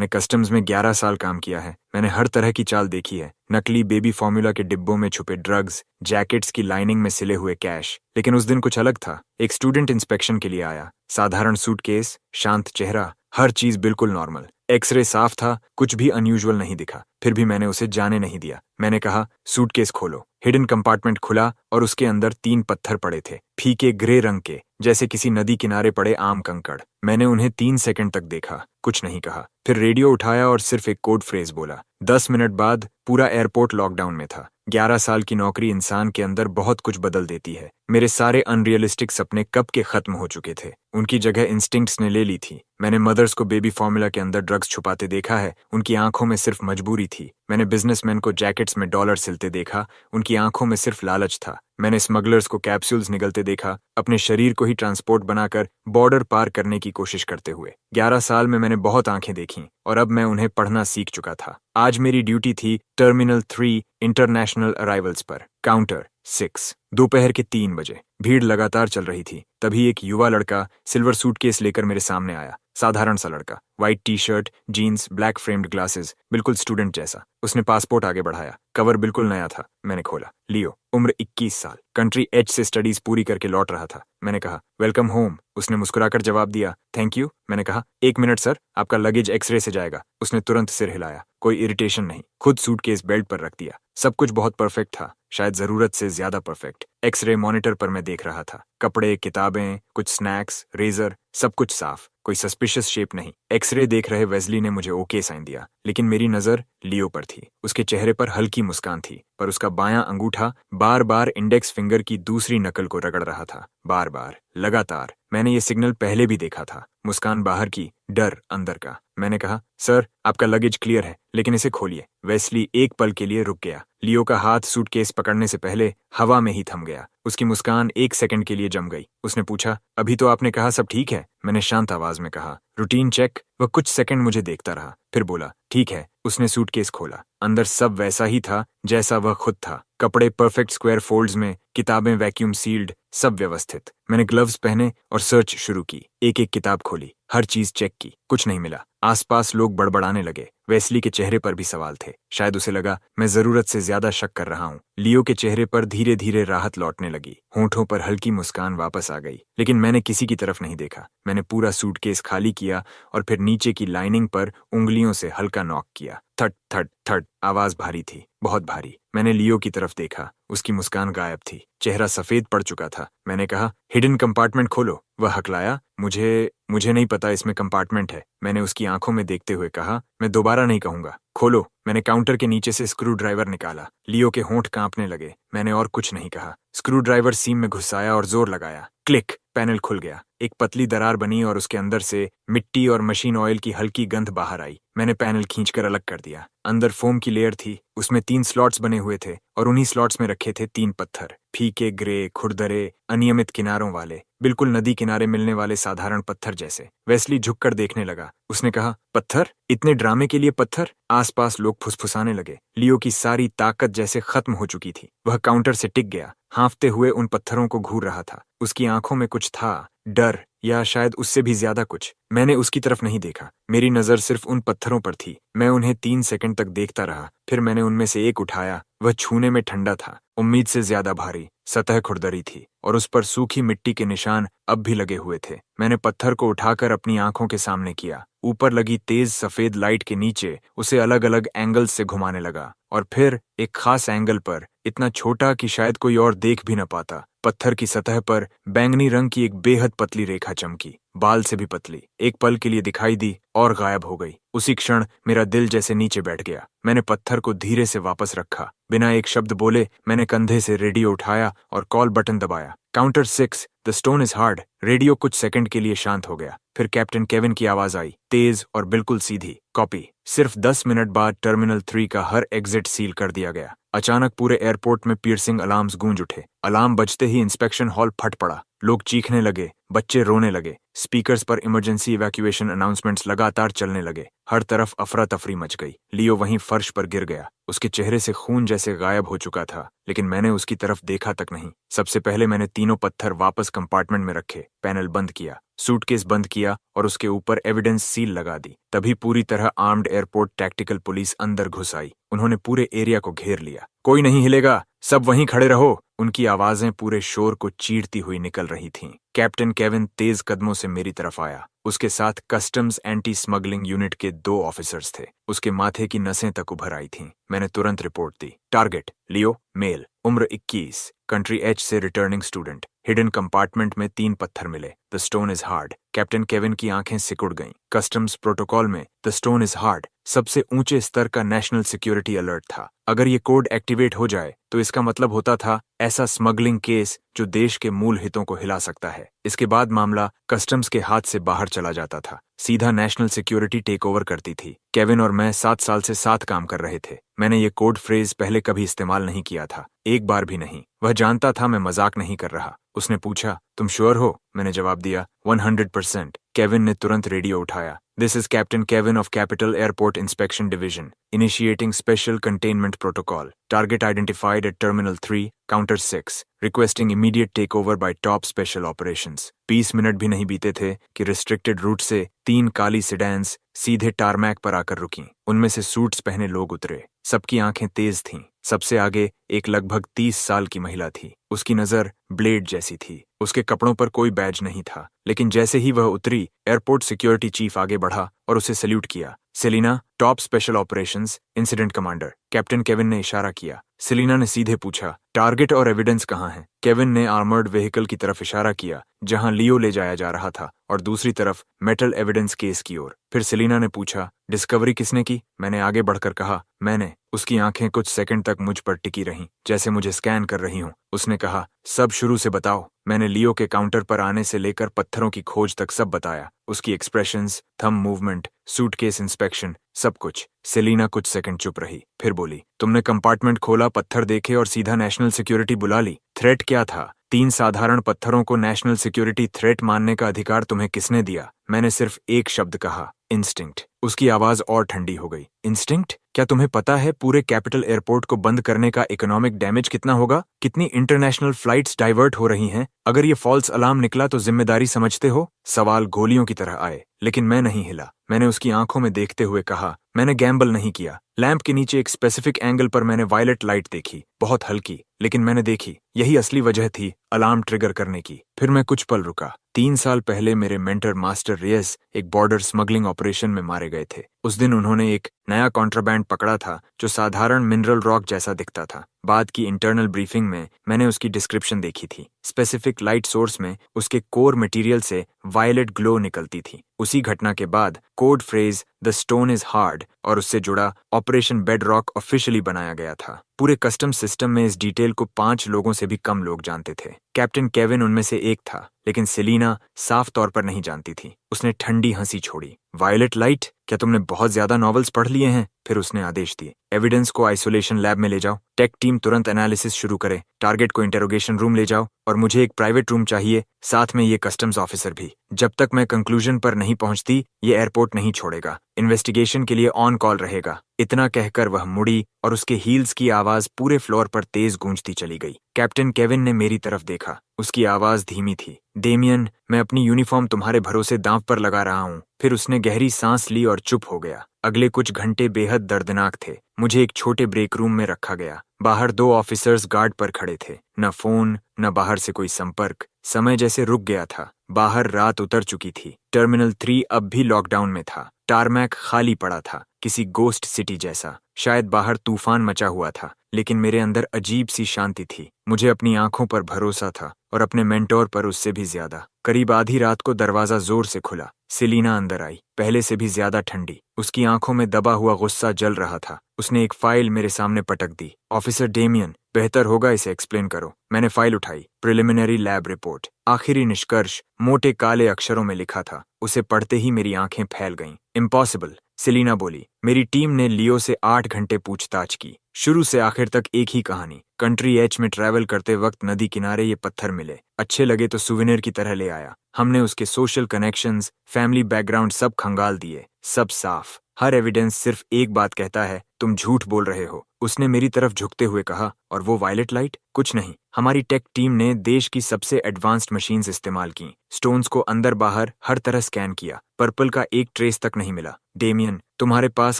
मैंने कस्टम्स में 11 साल काम किया है। मैंने हर तरह की चाल देखी है। नकली बेबी फॉर्मूला के डिब्बों में छुपे ड्रग्स, जैकेट्स की लाइनिंग में सिले हुए कैश। लेकिन उस दिन कुछ अलग था। एक स्टूडेंट इंस्पेक्शन के लिए आया। साधारण सूटकेस, शांत चेहरा, हर चीज बिल्कुल नॉर्मल। एक्सरे साफ था, कुछ भी अनयूजुअल नहीं दिखा। फिर भी मैंने उसे जाने नहीं दिया। मैंने कहा, सूटकेस खोलो। हिडन कंपार्टमेंट खुला और उसके अंदर 3 पत्थर पड़े थे, फीके ग्रे रंग के, जैसे किसी नदी किनारे पड़े आम कंकड़। मैंने उन्हें 3 सेकंड तक देखा, कुछ नहीं कहा। फिर रेडियो उठाया और सिर्फ एक कोड फ्रेज बोला। 10 मिनट बाद पूरा एयरपोर्ट लॉकडाउन में था। 11 साल की नौकरी इंसान के अंदर बहुत कुछ बदल देती है। मेरे सारे अनरियलिस्टिक सपने कब के खत्म हो चुके थे। उनकी जगह इंस्टिंक्ट्स ने ले ली थी। मैंने मदर्स को बेबी फॉर्मूला के अंदर ड्रग्स छुपाते देखा है, उनकी आंखों में सिर्फ मजबूरी थी। मैंने बिजनेसमैन को जैकेट्स में डॉलर सिलते देखा, उनकी आंखों में सिर्फ लालच था। मैंने स्मगलर्स को कैप्सूल्स निगलते देखा, अपने शरीर को ही ट्रांसपोर्ट बनाकर बॉर्डर पार करने की कोशिश करते हुए। 11 साल में मैंने बहुत आंखें देखीं और अब मैं उन्हें पढ़ना सीख चुका था। आज मेरी ड्यूटी थी टर्मिनल 3 इंटरनेशनल अराइवल्स पर, काउंटर 6। दोपहर के 3 बजे। भीड़ लगातार चल रही थी। तभी एक युवा लड़का सिल्वर सूटकेस लेकर मेरे सामने आया। साधारण सा लड़का, white T shirt, jeans, black framed glasses, बिल्कुल स्टूडेंट जैसा। उसने पासपोर्ट आगे बढ़ाया। कवर बिल्कुल नया था। मैंने खोला। लियो, उम्र 21 साल, कंट्री एच से स्टडीज पूरी करके लौट रहा था। मैंने कहा, वेलकम होम। उसने मुस्कुराकर जवाब दिया, थैंक यू। मैंने कहा, 1 मिनट सर, आपका लगेज एक्सरे से जाएगा। उसने तुरंत सिर हिलाया। कोई इरिटेशन नहीं। खुद सूटकेस बेल्ट पर रख दिया। सब कुछ बहुत परफेक्ट था, शायद जरूरत से ज्यादा परफेक्ट। एक्सरे मॉनिटर पर मैं देख रहा था। कपड़े, किताबें, कुछ स्नैक्स, रेजर, सब कुछ साफ। कोई सस्पिशियस शेप नहीं। एक्सरे देख रहे वेस्ली ने मुझे ओके साइन दिया, लेकिन मेरी नजर लियो पर थी। उसके चेहरे पर हल्की मुस्कान थी, पर उसका बायां अंगूठा बार बार इंडेक्स फिंगर की दूसरी नकल को रगड़ रहा था। बार बार, लगातार। मैंने ये सिग्नल पहले भी देखा था। मुस्कान बाहर की, डर अंदर का। मैंने कहा, सर, आपका लगेज क्लियर है, लेकिन इसे खोलिए। वेस्ली एक पल के लिए रुक गया। लियो का हाथ सूटकेस पकड़ने से पहले हवा में ही थम गया। उसकी मुस्कान 1 सेकंड के लिए जम गई। उसने पूछा, अभी तो आपने कहा सब ठीक है। मैंने शांत आवाज में कहा, रूटीन चेक। वह कुछ सेकंड मुझे देखता रहा, फिर बोला, ठीक है। उसने सूटकेस खोला। अंदर सब वैसा ही था जैसा वह खुद था। कपड़े परफेक्ट स्क्वायर फोल्ड्स में, किताबें वैक्यूम सील्ड, सब व्यवस्थित। मैंने ग्लव्स पहने और सर्च शुरू की। एक एक किताब खोली, हर चीज चेक की, कुछ नहीं मिला। आसपास लोग बड़बड़ाने लगे। वेस्ली के चेहरे पर भी सवाल थे। शायद उसे लगा मैं जरूरत से ज्यादा शक कर रहा हूँ। लियो के चेहरे पर धीरे धीरे राहत लौटने लगी। होंठों पर हल्की मुस्कान वापस आ गई, लेकिन मैंने किसी की तरफ नहीं देखा। मैंने पूरा सूटकेस खाली किया और फिर नीचे की लाइनिंग पर उंगलियों से हल्का नॉक किया। थट थट थट, आवाज भारी थी, बहुत भारी। मैंने लियो की तरफ देखा। उसकी मुस्कान गायब थी, चेहरा सफेद पड़ चुका था। मैंने कहा, हिडन कंपार्टमेंट खोलो। वह हकलाया, मुझे नहीं पता इसमें कंपार्टमेंट है। मैंने उसकी आंखों में देखते हुए कहा, मैं दोबारा नहीं कहूंगा, खोलो। मैंने काउंटर के नीचे से स्क्रू ड्राइवर निकाला। लियो के होंठ कांपने लगे। मैंने और कुछ नहीं कहा। स्क्रू ड्राइवर सीम में घुसाया और जोर लगाया। क्लिक, पैनल खुल गया। एक पतली दरार बनी और उसके अंदर से मिट्टी और मशीन ऑयल की हल्की गंध बाहर आई। मैंने पैनल खींचकर अलग कर दिया। अंदर फोम की लेयर थी, उसमें 3 स्लॉट्स बने हुए थे और उन्हीं स्लॉट्स में रखे थे 3 पत्थर, फीके ग्रे, खुरदरे, अनियमित किनारों वाले, बिल्कुल नदी किनारे मिलने वाले साधारण पत्थर जैसे। वेस्ली झुककर देखने लगा। उसने कहा, पत्थर? इतने ड्रामे के लिए पत्थर? आसपास लोग फुसफुसाने लगे। लियो की सारी ताकत जैसे खत्म हो चुकी थी। वह काउंटर से टिक गया, हाँफते हुए उन पत्थरों को घूर रहा था। उसकी आंखों में कुछ था, डर, या शायद उससे भी ज्यादा कुछ। मैंने उसकी तरफ नहीं देखा। मेरी नजर सिर्फ उन पत्थरों पर थी। मैं उन्हें 3 सेकंड तक देखता रहा। फिर मैंने उनमें से एक उठाया। वह छूने में ठंडा था, उम्मीद से ज्यादा भारी। सतह खुरदरी थी और उस पर सूखी मिट्टी के निशान अब भी लगे हुए थे। मैंने पत्थर को उठाकर अपनी आंखों के सामने किया। ऊपर लगी तेज सफेद लाइट के नीचे उसे अलग अलग एंगल्स से घुमाने लगा और फिर एक खास एंगल पर, इतना छोटा कि शायद कोई और देख भी न पाता, पत्थर की सतह पर बैंगनी रंग की एक बेहद पतली रेखा चमकी, बाल से भी पतली। एक पल के लिए दिखाई दी और गायब हो गई। उसी क्षण मेरा दिल जैसे नीचे बैठ गया। मैंने पत्थर को धीरे से वापस रखा। बिना एक शब्द बोले मैंने कंधे से रेडियो उठाया और कॉल बटन दबाया। Counter 6, the stone is hard. Radio कुछ सेकंड के लिए शांत हो गया। फिर कैप्टन केविन की आवाज आई, तेज और बिल्कुल सीधी, कॉपी। सिर्फ 10 मिनट बाद टर्मिनल 3 का हर एग्जिट सील कर दिया गया। अचानक पूरे एयरपोर्ट में पियर्सिंग अलार्म्स गूंज उठे। अलार्म बजते ही इंस्पेक्शन हॉल फट पड़ा। लोग चीखने लगे, बच्चे रोने लगे। स्पीकर्स पर इमरजेंसी इवैक्यूएशन अनाउंसमेंट्स लगातार चलने लगे। हर तरफ अफरा तफरी मच गई। लियो वहीं फर्श पर गिर गया। उसके चेहरे से खून जैसे गायब हो चुका था, लेकिन मैंने उसकी तरफ देखा तक नहीं। सबसे पहले मैंने तीनों पत्थर वापस कंपार्टमेंट में रखे, पैनल बंद किया। सूटकेस बंद किया और उसके ऊपर एविडेंस सील लगा दी। तभी पूरी तरह आर्म्ड एयरपोर्ट टैक्टिकल पुलिस अंदर घुस आई। उन्होंने पूरे एरिया को घेर लिया। कोई नहीं हिलेगा, सब वहीं खड़े रहो। उनकी आवाजें पूरे शोर को चीरती हुई निकल रही थीं। कैप्टन केविन तेज कदमों से मेरी तरफ आया। उसके साथ कस्टम्स एंटी स्मगलिंग यूनिट के 2 ऑफिसर्स थे। उसके माथे की नसें तक उभर आई थीं। मैंने तुरंत रिपोर्ट दी। टारगेट लियो, मेल, उम्र 21, कंट्री एच से रिटर्निंग स्टूडेंट। हिडन कंपार्टमेंट में 3 पत्थर मिले। The stone is hard. Captain Kevin की आंखें सिकुड़ गईं। कस्टम्स प्रोटोकॉल में द स्टोन इज हार्ड सबसे ऊंचे स्तर का नेशनल सिक्योरिटी अलर्ट था। अगर ये कोड एक्टिवेट हो जाए तो इसका मतलब होता था ऐसा स्मगलिंग केस जो देश के मूल हितों को हिला सकता है। इसके बाद मामला कस्टम्स के हाथ से बाहर चला जाता था, सीधा नेशनल सिक्योरिटी टेक ओवर करती थी। केविन और मैं 7 साल से साथ काम कर रहे थे। मैंने ये कोड फ्रेज पहले कभी इस्तेमाल नहीं किया था, एक बार भी नहीं। वह जानता था मैं मजाक नहीं कर रहा। उसने पूछा, तुम श्योर हो? मैंने जवाब दिया, 100%। केविन ने तुरंत रेडियो उठाया। This is Captain Kevin of Capital Airport Inspection Division, initiating special containment protocol. Target identified at Terminal 3, Counter 6, requesting immediate takeover by Top Special Operations. 20 minute भी नहीं बीते थे कि रिस्ट्रिक्टेड रूट से 3 काली सिडैन्स सीधे टारमैक पर आकर रुकीं। उनमें से सूट्स पहने लोग उतरे। सबकी आंखें तेज थीं। सबसे आगे एक लगभग 30 साल की महिला थी। उसकी नजर ब्लेड जैसी थी। उसके कपड़ों पर कोई बैज नहीं था, लेकिन जैसे ही वह उतरी, एयरपोर्ट सिक्योरिटी चीफ आगे बढ़ा और उसे सैल्यूट किया। Selina, top special operations incident commander. Captain Kevin ने इशारा किया। सेलिना ने सीधे पूछा, टारगेट और एविडेंस कहाँ हैं? केविन ने आर्मर्ड व्हीकल की तरफ इशारा किया, जहां लियो ले जाया जा रहा था, और दूसरी तरफ मेटल एविडेंस केस की ओर। फिर सेलिना ने पूछा, डिस्कवरी किसने की? मैंने आगे बढ़कर कहा, मैंने। उसकी आंखें कुछ सेकंड तक मुझ पर टिकी रहीं, जैसे मुझे स्कैन कर रही हूं। उसने कहा, सब शुरू से बताओ। मैंने लियो के काउंटर पर आने से लेकर पत्थरों की खोज तक सब बताया। उसकी expressions, thumb movement, suitcase inspection, सब कुछ। सेलिना कुछ सेकंड चुप रही, फिर बोली, तुमने कंपार्टमेंट खोला, पत्थर देखे और सीधा नेशनल सिक्योरिटी बुला ली। थ्रेट क्या था? 3 साधारण पत्थरों को नेशनल सिक्योरिटी थ्रेट मानने का अधिकार तुम्हें किसने दिया? मैंने सिर्फ एक शब्द कहा, इंस्टिंक्ट। उसकी आवाज और ठंडी हो गई। इंस्टिंक्ट? क्या तुम्हें पता है पूरे कैपिटल एयरपोर्ट को बंद करने का इकोनॉमिक डैमेज कितना होगा? कितनी इंटरनेशनल फ्लाइट्स डाइवर्ट हो रही हैं? अगर ये फॉल्स अलार्म निकला तो जिम्मेदारी समझते हो? सवाल गोलियों की तरह आए, लेकिन मैं नहीं हिला। मैंने उसकी आंखों में देखते हुए कहा, मैंने गैम्बल नहीं किया। लैंप के नीचे एक स्पेसिफिक एंगल पर मैंने वायलेट लाइट देखी, बहुत हल्की, लेकिन मैंने देखी। यही असली वजह थी अलार्म ट्रिगर करने की। फिर मैं कुछ पल रुका। 3 साल पहले मेरे मेंटर मास्टर रियस एक बॉर्डर स्मगलिंग ऑपरेशन में मारे गए थे। उस दिन उन्होंने एक नया कॉन्ट्राबैंड पकड़ा था जो साधारण मिनरल रॉक जैसा दिखता था। बाद की इंटरनल ब्रीफिंग में मैंने उसकी डिस्क्रिप्शन देखी थी। स्पेसिफिक लाइट सोर्स में उसके कोर मटेरियल से वायलेट ग्लो निकलती थी। उसी घटना के बाद code phrase the stone is hard और उससे जुड़ा ऑपरेशन बेड रॉक ऑफिशियली बनाया गया था। पूरे कस्टम सिस्टम में इस डिटेल को 5 लोगों से भी कम लोग जानते थे। कैप्टन केविन उनमें से एक था, लेकिन सेलिना साफ तौर पर नहीं जानती थी। उसने ठंडी हंसी छोड़ी। Violet light? क्या तुमने बहुत ज्यादा नॉवेल्स पढ़ लिए हैं? फिर उसने आदेश दिए, एविडेंस को आइसोलेशन लैब में ले जाओ। टेक टीम तुरंत एनालिसिस शुरू करे। टारगेट को इंटेरोगेशन रूम ले जाओ, और मुझे एक प्राइवेट रूम चाहिए, साथ में ये कस्टम्स ऑफिसर भी। जब तक मैं कंक्लूजन पर नहीं पहुंचती, ये एयरपोर्ट नहीं छोड़ेगा। इन्वेस्टिगेशन के लिए ऑन कॉल रहेगा। इतना कहकर वह मुड़ी और उसके हील्स की आवाज पूरे फ्लोर पर तेज गूंजती चली गई। कैप्टन केविन ने मेरी तरफ देखा। उसकी आवाज धीमी थी। डेमियन, मैं अपनी यूनिफॉर्म तुम्हारे भरोसे दांव पर लगा रहा हूँ। फिर उसने गहरी सांस ली और चुप हो गया। अगले कुछ घंटे बेहद दर्दनाक थे। मुझे एक छोटे ब्रेक रूम में रखा गया। बाहर 2 ऑफिसर्स गार्ड पर खड़े थे। न फोन, न बाहर से कोई संपर्क। समय जैसे रुक गया था। बाहर रात उतर चुकी थी। टर्मिनल 3 अब भी लॉकडाउन में था। टारमैक खाली पड़ा था, किसी गोस्ट सिटी जैसा। शायद बाहर तूफान मचा हुआ था, लेकिन मेरे अंदर अजीब सी शांति थी। मुझे अपनी आंखों पर भरोसा था और अपने मेंटोर पर उससे भी ज्यादा। करीब आधी रात को दरवाजा जोर से खुला। सेलिना अंदर आई, पहले से भी ज्यादा ठंडी। उसकी आंखों में दबा हुआ गुस्सा जल रहा था। उसने एक फाइल मेरे सामने पटक दी। ऑफिसर डेमियन, बेहतर होगा इसे एक्सप्लेन करो। मैंने फाइल उठाई। Preliminary lab report. आखिरी निष्कर्ष मोटे काले अक्षरों में लिखा था। उसे पढ़ते ही मेरी आंखें फैल गईं। इम्पॉसिबल, सेलिना बोली। मेरी टीम ने लियो से 8 घंटे पूछताछ की। शुरू से आखिर तक एक ही कहानी। कंट्री एच में ट्रैवल करते वक्त नदी किनारे ये पत्थर मिले। अच्छे लगे तो सुवेनिर की तरह ले आया। हमने उसके सोशल कनेक्शंस, फैमिली बैकग्राउंड सब खंगाल दिए। सब साफ। हर एविडेंस सिर्फ एक बात कहता है, तुम झूठ बोल रहे हो, उसने मेरी तरफ झुकते हुए कहा। और वो वायलेट लाइट? कुछ नहीं, हमारी टेक टीम ने देश की सबसे एडवांस्ड मशीन्स इस्तेमाल की, स्टोन्स को अंदर बाहर हर तरह स्कैन किया, पर्पल का एक ट्रेस तक नहीं मिला। डेमियन, तुम्हारे पास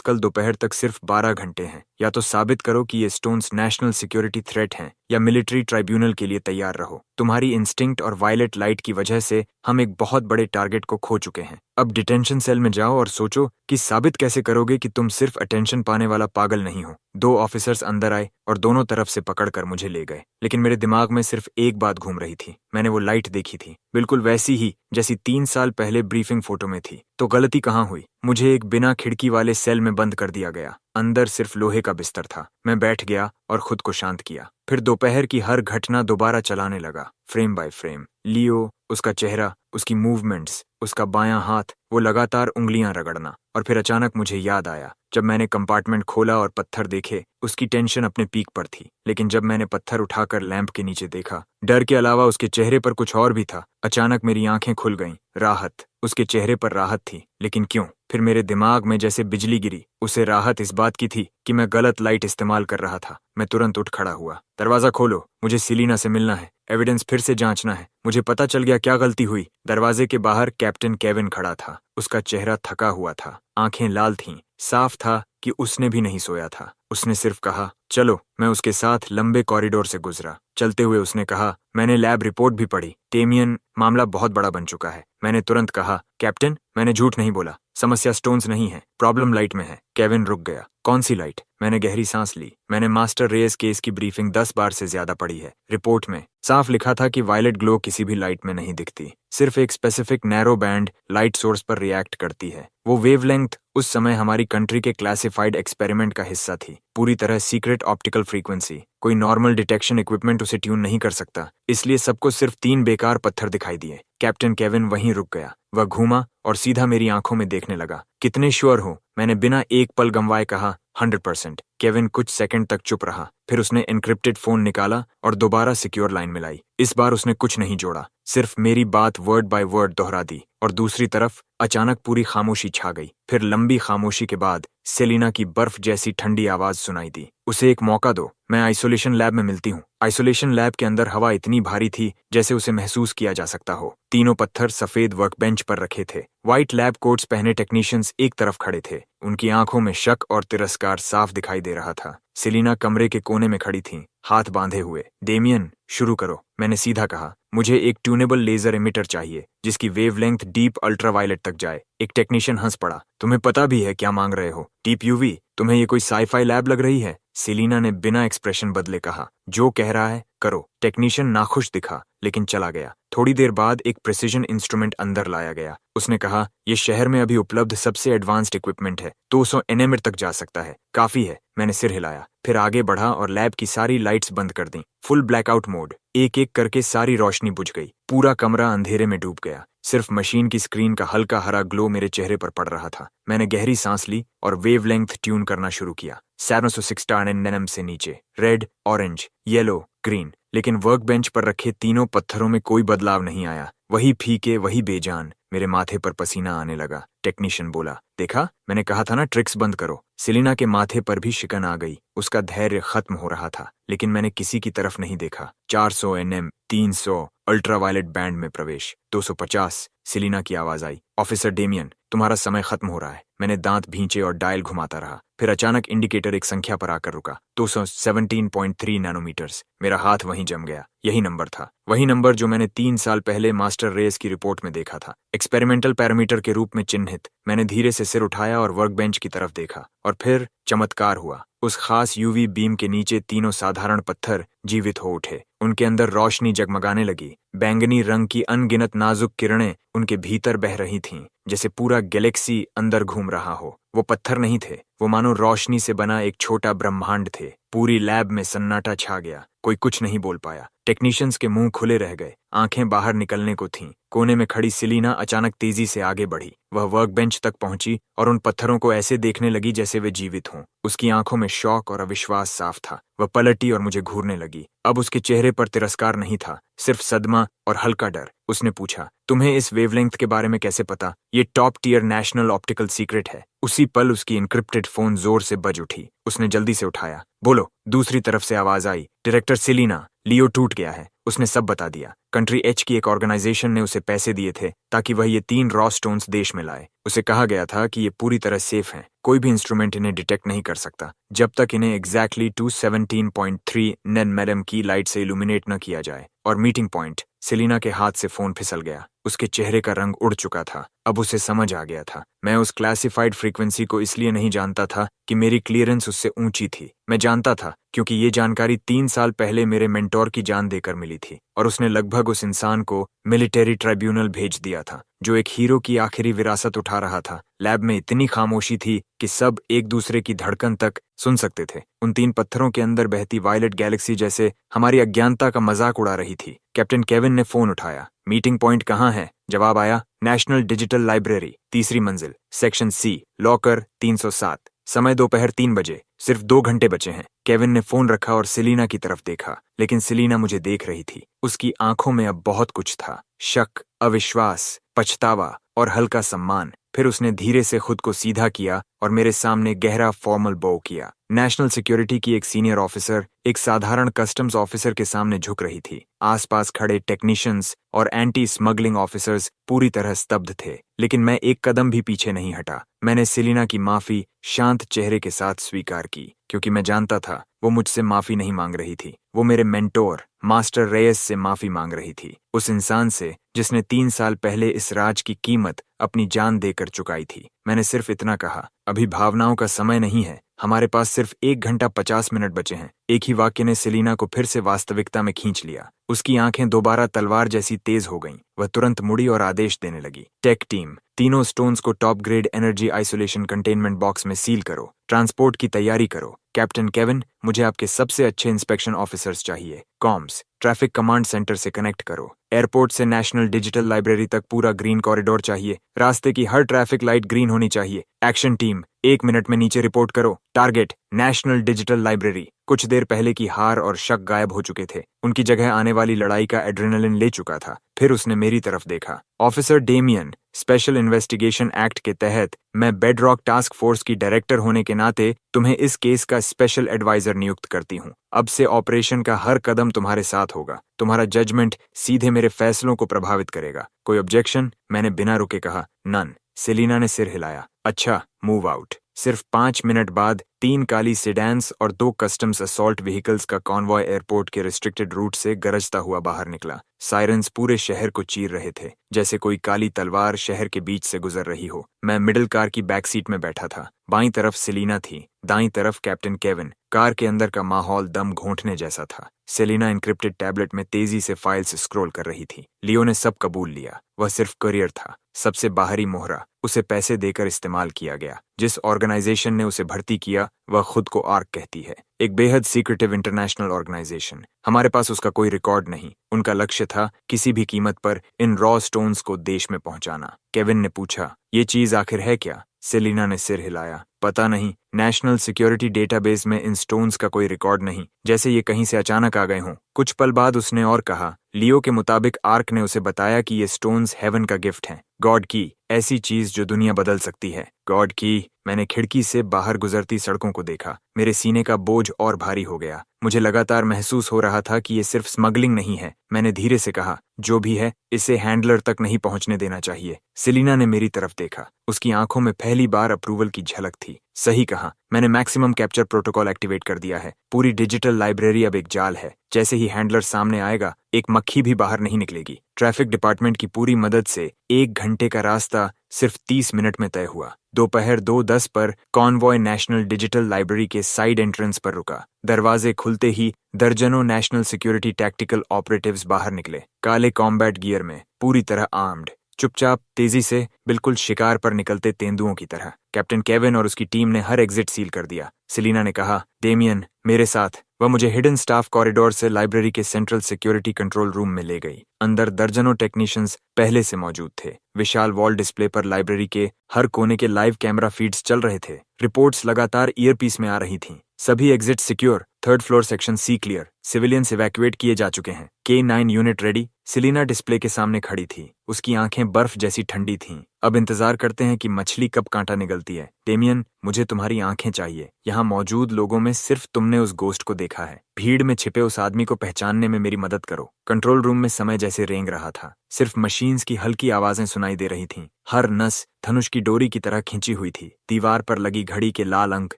कल दोपहर तक सिर्फ 12 घंटे हैं। या तो साबित करो कि ये स्टोन्स नेशनल सिक्योरिटी थ्रेट हैं, या मिलिट्री ट्राइब्यूनल के लिए तैयार रहो। तुम्हारी इंस्टिंक्ट और वायलेट लाइट की वजह से हम एक बहुत बड़े टारगेट को खो चुके हैं। अब डिटेंशन सेल में जाओ और सोचो कि साबित कैसे करोगे कि तुम सिर्फ अटेंशन पाने वाला पागल नहीं हो। 2 ऑफिसर्स अंदर आए और दोनों तरफ से पकड़कर मुझे ले गए, लेकिन मेरे दिमाग में सिर्फ एक बात घूम रही थी। मैंने वो लाइट देखी थी, बिल्कुल वैसी ही जैसी 3 साल पहले ब्रीफिंग फोटो में थी। तो गलती कहाँ हुई? मुझे एक बिना खिड़की वाले सेल में बंद कर दिया गया। अंदर सिर्फ लोहे का बिस्तर था। मैं बैठ गया और खुद को शांत किया। फिर दोपहर की हर घटना दोबारा चलाने लगा, फ्रेम बाय फ्रेम। लियो, उसका चेहरा, उसकी मूवमेंट्स, उसका बायां हाथ, वो लगातार उंगलियां रगड़ना। और फिर अचानक मुझे याद आया, जब मैंने कंपार्टमेंट खोला और पत्थर देखे, उसकी टेंशन अपने पीक पर थी। लेकिन जब मैंने पत्थर उठाकर लैंप के नीचे देखा, डर के अलावा उसके चेहरे पर कुछ और भी था। अचानक मेरी आंखें खुल गईं। राहत, उसके चेहरे पर राहत थी। लेकिन क्यों? फिर मेरे दिमाग में जैसे बिजली गिरी। उसे राहत इस बात की थी कि मैं गलत लाइट इस्तेमाल कर रहा था। मैं तुरंत उठ खड़ा हुआ। दरवाजा खोलो, मुझे सेलिना से मिलना है, एविडेंस फिर से जांचना है। मुझे पता चल गया क्या गलती हुई। दरवाजे के बाहर कैप्टन केविन खड़ा था। उसका चेहरा थका हुआ था, आंखें लाल थीं। साफ था कि उसने भी नहीं सोया था। उसने सिर्फ कहा, चलो। मैं उसके साथ लंबे कॉरिडोर से गुजरा। चलते हुए उसने कहा, मैंने लैब रिपोर्ट भी पढ़ी। डेमियन, मामला बहुत बड़ा बन चुका है। मैंने तुरंत कहा, कैप्टन, मैंने झूठ नहीं बोला। समस्या स्टोन्स नहीं है, प्रॉब्लम लाइट में है। केविन रुक गया। कौन सी लाइट? मैंने गहरी सांस ली। मैंने मास्टर रेस केस की ब्रीफिंग 10 बार से ज्यादा पढ़ी है। रिपोर्ट में साफ लिखा था कि वायलेट ग्लो किसी भी लाइट में नहीं दिखती, सिर्फ एक specific narrow band light source पर रिएक्ट करती है। वो वेवलेंथ उस समय हमारी कंट्री के क्लासिफाइड एक्सपेरिमेंट का हिस्सा थी, पूरी तरह सीक्रेट ऑप्टिकल फ्रीक्वेंसी। कोई नॉर्मल डिटेक्शन इक्विपमेंट उसे ट्यून नहीं कर सकता। इसलिए सबको सिर्फ 3 बेकार पत्थर दिखाई दिए। कैप्टन केविन वहीं रुक गया। वह घूमा और सीधा मेरी आंखों में देखने लगा। कितने श्योर हो? मैंने बिना एक पल गंवाए कहा, 100%। केविन कुछ सेकंड तक चुप रहा। फिर उसने एन्क्रिप्टेड फोन निकाला और दोबारा सिक्योर लाइन मिलाई। इस बार उसने कुछ नहीं जोड़ा, सिर्फ मेरी बात वर्ड बाय वर्ड दोहरा दी। और दूसरी तरफ अचानक पूरी खामोशी छा गई। फिर लंबी खामोशी के बाद सेलिना की बर्फ जैसी ठंडी आवाज सुनाई दी, उसे एक मौका दो, मैं आइसोलेशन लैब में मिलती हूँ। आइसोलेशन लैब के अंदर हवा इतनी भारी थी जैसे उसे महसूस किया जा सकता हो। तीनों पत्थर सफेद वर्कबेंच पर रखे थे। व्हाइट लैब कोट्स पहने टेक्नीशियंस एक तरफ खड़े थे। उनकी आंखों में शक और तिरस्कार साफ दिखाई दे रहा था। सेलिना कमरे के कोने में खड़ी थी, हाथ बांधे हुए। डेमियन, शुरू करो, मैंने सीधा कहा। मुझे एक ट्यूनेबल लेजर एमिटर चाहिए जिसकी वेवलेंथ डीप अल्ट्रावायलेट तक जाए। एक टेक्नीशियन हंस पड़ा। तुम्हें पता भी है क्या मांग रहे हो? Deep UV? तुम्हें ये कोई साईफाई लैब लग रही है? सेलिना ने बिना एक्सप्रेशन बदले कहा, जो कह रहा है करो। टेक्नीशियन नाखुश दिखा, लेकिन चला गया। थोड़ी देर बाद एक प्रिसिजन इंस्ट्रूमेंट अंदर लाया गया। उसने कहा, यह शहर में अभी उपलब्ध सबसे एडवांस्ड इक्विपमेंट है, 200 nm तक जा सकता है। काफी है। मैंने सिर हिलाया, फिर आगे बढ़ा और लैब की सारी लाइट्स बंद कर दी। Full blackout mode. एक एक करके सारी रोशनी बुझ गई। पूरा कमरा अंधेरे में डूब गया। सिर्फ मशीन की स्क्रीन का हल्का हरा ग्लो मेरे चेहरे पर पड़ रहा था। मैंने गहरी सांस ली और वेवलेंथ ट्यून करना शुरू किया। 760 nm से नीचे, रेड, ऑरेंज, येलो, ग्रीन। लेकिन वर्कबेंच पर रखे तीनों पत्थरों में कोई बदलाव नहीं आया। वही फीके, वही बेजान। मेरे माथे पर पसीना आने लगा। टेक्नीशियन बोला, देखा, मैंने कहा था ना, ट्रिक्स बंद करो। सेलिना के माथे पर भी शिकन आ गई। उसका धैर्य खत्म हो रहा था, लेकिन मैंने किसी की तरफ नहीं देखा। 400 nm, 300, अल्ट्रावायलेट बैंड में प्रवेश, 250। सेलिना की आवाज आई, ऑफिसर डेमियन, तुम्हारा समय खत्म हो रहा है। मैंने दांत भींचे और डायल घुमाता रहा। फिर अचानक इंडिकेटर एक संख्या पर आकर रुका, 217.3 नैनोमीटर्स। मेरा हाथ वहीं जम गया। यही नंबर था, वही नंबर जो मैंने 3 साल पहले मास्टर रेस की रिपोर्ट में देखा था, एक्सपेरिमेंटल पैरामीटर के रूप में चिन्हित। मैंने धीरे से सिर उठाया और वर्कबेंच की तरफ देखा, और फिर चमत्कार हुआ। उस खास यूवी बीम के नीचे तीनों साधारण पत्थर जीवित हो उठे। उनके अंदर रोशनी जगमगाने लगी। बैंगनी रंग की अनगिनत नाजुक किरणें उनके भीतर बह रही थीं, जैसे पूरा गैलेक्सी अंदर घूम रहा हो। वो पत्थर नहीं थे, वो मानो रोशनी से बना एक छोटा ब्रह्मांड थे। पूरी लैब में सन्नाटा छा गया। कोई कुछ नहीं बोल पाया। टेक्नीशियंस के मुंह खुले रह गए, आंखें बाहर निकलने को थीं। कोने में खड़ी सेलिना अचानक तेजी से आगे बढ़ी। वह वर्कबेंच तक पहुंची और उन पत्थरों को ऐसे देखने लगी जैसे वे जीवित हों। उसकी आंखों में शौक और अविश्वास साफ था। वह पलटी और मुझे घूरने लगी। अब उसके चेहरे पर तिरस्कार नहीं था, सिर्फ सदमा और हल्का डर। उसने पूछा, तुम्हें इस वेवलेंथ के बारे में कैसे पता? ये top tier national optical secret है। उसी पल उसकी इनक्रिप्टेड फोन जोर से बज उठी। उसने जल्दी से उठाया। बोलो। दूसरी तरफ से आवाज आई, डायरेक्टर सेलिना, लियो टूट गया है। उसने सब बता दिया। कंट्री एच की एक ऑर्गेनाइजेशन ने उसे पैसे दिए थे ताकि वह ये 3 रॉ स्टोन्स देश में लाए। उसे कहा गया था कि ये पूरी तरह सेफ हैं, कोई भी इंस्ट्रूमेंट इन्हें डिटेक्ट नहीं कर सकता जब तक इन्हें एग्जैक्टली 217.3 नैनोमीटर की लाइट से इल्यूमिनेट न किया जाए। और मीटिंग पॉइंट। सेलिना के हाथ से फोन फिसल गया। उसके चेहरे का रंग उड़ चुका था। अब उसे समझ आ गया था। मैं उस क्लासिफाइड फ्रीक्वेंसी को इसलिए नहीं जानता था कि मेरी क्लियरेंस उससे ऊंची थी। मैं जानता था क्योंकि ये जानकारी 3 साल पहले मेरे मेंटोर की जान देकर मिली थी और उसने लगभग उस इंसान को मिलिट्री ट्राइब्यूनल भेज दिया था जो एक हीरो की आखिरी विरासत उठा रहा था। लैब में इतनी खामोशी थी कि सब एक दूसरे की धड़कन तक सुन सकते थे। उन 3 पत्थरों के अंदर बहती वायलेट गैलेक्सी जैसे हमारी अज्ञानता का मजाक उड़ा रही थी। कैप्टन केविन ने फोन उठाया। मीटिंग पॉइंट कहाँ है? जवाब आया, नेशनल डिजिटल लाइब्रेरी, 3री मंजिल, सेक्शन सी, लॉकर 307। समय दोपहर 3 बजे। सिर्फ 2 घंटे बचे हैं। केविन ने फोन रखा और सेलिना की तरफ देखा, लेकिन सेलिना मुझे देख रही थी। उसकी आंखों में अब बहुत कुछ था, शक, अविश्वास, पछतावा और हल्का सम्मान। फिर उसने धीरे से खुद को सीधा किया और मेरे सामने गहरा फॉर्मल बो किया। नेशनल सिक्योरिटी की एक सीनियर ऑफिसर एक साधारण कस्टम्स ऑफिसर के सामने झुक रही थी। आसपास खड़े टेक्नीशियंस और एंटी स्मगलिंग ऑफिसर्स पूरी तरह स्तब्ध थे, लेकिन मैं एक कदम भी पीछे नहीं हटा। मैंने सेलिना की माफी शांत चेहरे के साथ स्वीकार की, क्योंकि मैं जानता था वो मुझसे माफी नहीं मांग रही थी। वो मेरे मेंटोर मास्टर रेयस से माफी मांग रही थी, उस इंसान से जिसने 3 साल पहले इस राज की कीमत अपनी जान देकर चुकाई थी। मैंने सिर्फ इतना कहा, अभी भावनाओं का समय नहीं है, हमारे पास सिर्फ 1 घंटा 50 मिनट बचे हैं। एक ही वाक्य ने सेलिना को फिर से वास्तविकता में खींच लिया। उसकी आंखें दोबारा तलवार जैसी तेज हो गईं। वह तुरंत मुड़ी और आदेश देने लगी, टेक टीम, तीनों स्टोन्स को top grade energy isolation containment box में सील करो, ट्रांसपोर्ट की तैयारी करो। कैप्टन केविन, मुझे आपके सबसे अच्छे इंस्पेक्शन ऑफिसर्स चाहिए। कॉम्स, ट्रैफिक कमांड सेंटर से कनेक्ट करो। एयरपोर्ट से नेशनल डिजिटल लाइब्रेरी तक पूरा ग्रीन कॉरिडोर चाहिए। रास्ते की हर ट्रैफिक लाइट ग्रीन होनी चाहिए। एक्शन टीम, 1 मिनट में नीचे रिपोर्ट करो। Target, national digital library. कुछ देर पहले की हार और शक गायब हो चुके थे। उनकी जगह आने वाली लड़ाई का एड्रेनलिन ले चुका था। फिर उसने मेरी तरफ देखा। Officer Damien, special investigation act के तहत मैं बेडरॉक टास्क फोर्स की डायरेक्टर होने के नाते तुम्हें इस केस का स्पेशल एडवाइजर नियुक्त करती हूँ। अब से ऑपरेशन का हर कदम तुम्हारे साथ होगा। तुम्हारा जजमेंट सीधे मेरे फैसलों को प्रभावित करेगा। कोई ऑब्जेक्शन? मैंने बिना रुके कहा, नन। सेलिना ने सिर हिलाया। अच्छा, मूव आउट। सिर्फ 5 मिनट बाद 3 काली सेडान्स और 2 कस्टम्स असॉल्ट व्हीकल्स का कॉन्वॉय एयरपोर्ट के रिस्ट्रिक्टेड रूट से गरजता हुआ बाहर निकला। सायरन्स पूरे शहर को चीर रहे थे, जैसे कोई काली तलवार शहर के बीच से गुजर रही हो। मैं मिडिल कार की बैक सीट में बैठा था। बाईं तरफ सेलिना थी, दाईं तरफ कैप्टन केविन। कार के अंदर का माहौल दम घोंटने जैसा था। सेलिना एन्क्रिप्टेड टैबलेट में तेजी से फाइल्स स्क्रॉल कर रही थी। लियो ने सब कबूल लिया। वह सिर्फ करियर था, सबसे बाहरी मोहरा। उसे पैसे देकर इस्तेमाल किया गया। जिस ऑर्गेनाइजेशन ने उसे भर्ती किया वह खुद को आर्क कहती है, एक बेहद सीक्रेटिव इंटरनेशनल ऑर्गेनाइजेशन। हमारे पास उसका कोई रिकॉर्ड नहीं। उनका लक्ष्य था किसी भी कीमत पर इन रॉ स्टोन्स को देश में पहुंचाना। केविन ने पूछा, ये चीज आखिर है क्या? सेलिना ने सिर हिलाया। पता नहीं, नेशनल सिक्योरिटी डेटाबेस में इन स्टोन्स का कोई रिकॉर्ड नहीं, जैसे ये कहीं से अचानक आ गए हों। कुछ पल बाद उसने और कहा, लियो के मुताबिक आर्क ने उसे बताया कि ये स्टोन्स हेवन का गिफ्ट हैं, गॉड की, ऐसी चीज जो दुनिया बदल सकती है। गॉड की। मैंने खिड़की से बाहर गुजरती सड़कों को देखा। मेरे सीने का बोझ और भारी हो गया। मुझे लगातार महसूस हो रहा था कि ये सिर्फ स्मगलिंग नहीं है। मैंने धीरे से कहा, जो भी है इसे हैंडलर तक नहीं पहुंचने देना चाहिए। सेलिना ने मेरी तरफ देखा। उसकी आंखों में पहली बार अप्रूवल की झलक थी। सही कहा, मैंने मैक्सिमम कैप्चर प्रोटोकॉल एक्टिवेट कर दिया है। पूरी डिजिटल लाइब्रेरी अब एक जाल है। जैसे ही हैंडलर सामने आएगा, एक मक्खी भी बाहर नहीं निकलेगी। ट्रैफिक डिपार्टमेंट की पूरी मदद से 1 घंटे का रास्ता सिर्फ 30 मिनट में तय हुआ। दोपहर 2:10 पर कॉन्वॉय नेशनल डिजिटल लाइब्रेरी के साइड एंट्रेंस पर रुका। दरवाजे खुलते ही दर्जनों नेशनल सिक्योरिटी टैक्टिकल ऑपरेटिव्स बाहर निकले, काले कॉम्बैट गियर में, पूरी तरह आर्म्ड, चुपचाप, तेजी से, बिल्कुल शिकार पर निकलते तेंदुओं की तरह। कैप्टन केविन और उसकी टीम ने हर एग्जिट सील कर दिया। सेलिना ने कहा, डेमियन, मेरे साथ। वह मुझे हिडन स्टाफ कॉरिडोर से लाइब्रेरी के सेंट्रल सिक्योरिटी कंट्रोल रूम में ले गई। अंदर दर्जनों टेक्नीशियंस पहले से मौजूद थे। विशाल वॉल डिस्प्ले पर लाइब्रेरी के हर कोने के लाइव कैमरा फीड्स चल रहे थे। रिपोर्ट्स लगातार ईयरपीस में आ रही थीं। सभी exit secure, 3rd floor section C clear, civilians evacuate किए जा चुके हैं। K9 unit ready, Selina display के सामने खड़ी थी। उसकी आंखें बर्फ जैसी ठंडी थीं। अब इंतजार करते हैं कि मछली कब कांटा निगलती है। डेमियन, मुझे तुम्हारी आंखें चाहिए। यहाँ मौजूद लोगों में सिर्फ तुमने उस गोस्ट को देखा है। भीड़ में छिपे उस आदमी को पहचानने में मेरी मदद करो। कंट्रोल रूम में समय जैसे रेंग रहा था। सिर्फ मशीन्स की हल्की आवाजें सुनाई दे रही थीं। हर नस धनुष की डोरी की तरह खींची हुई थी। दीवार पर लगी घड़ी के लाल अंक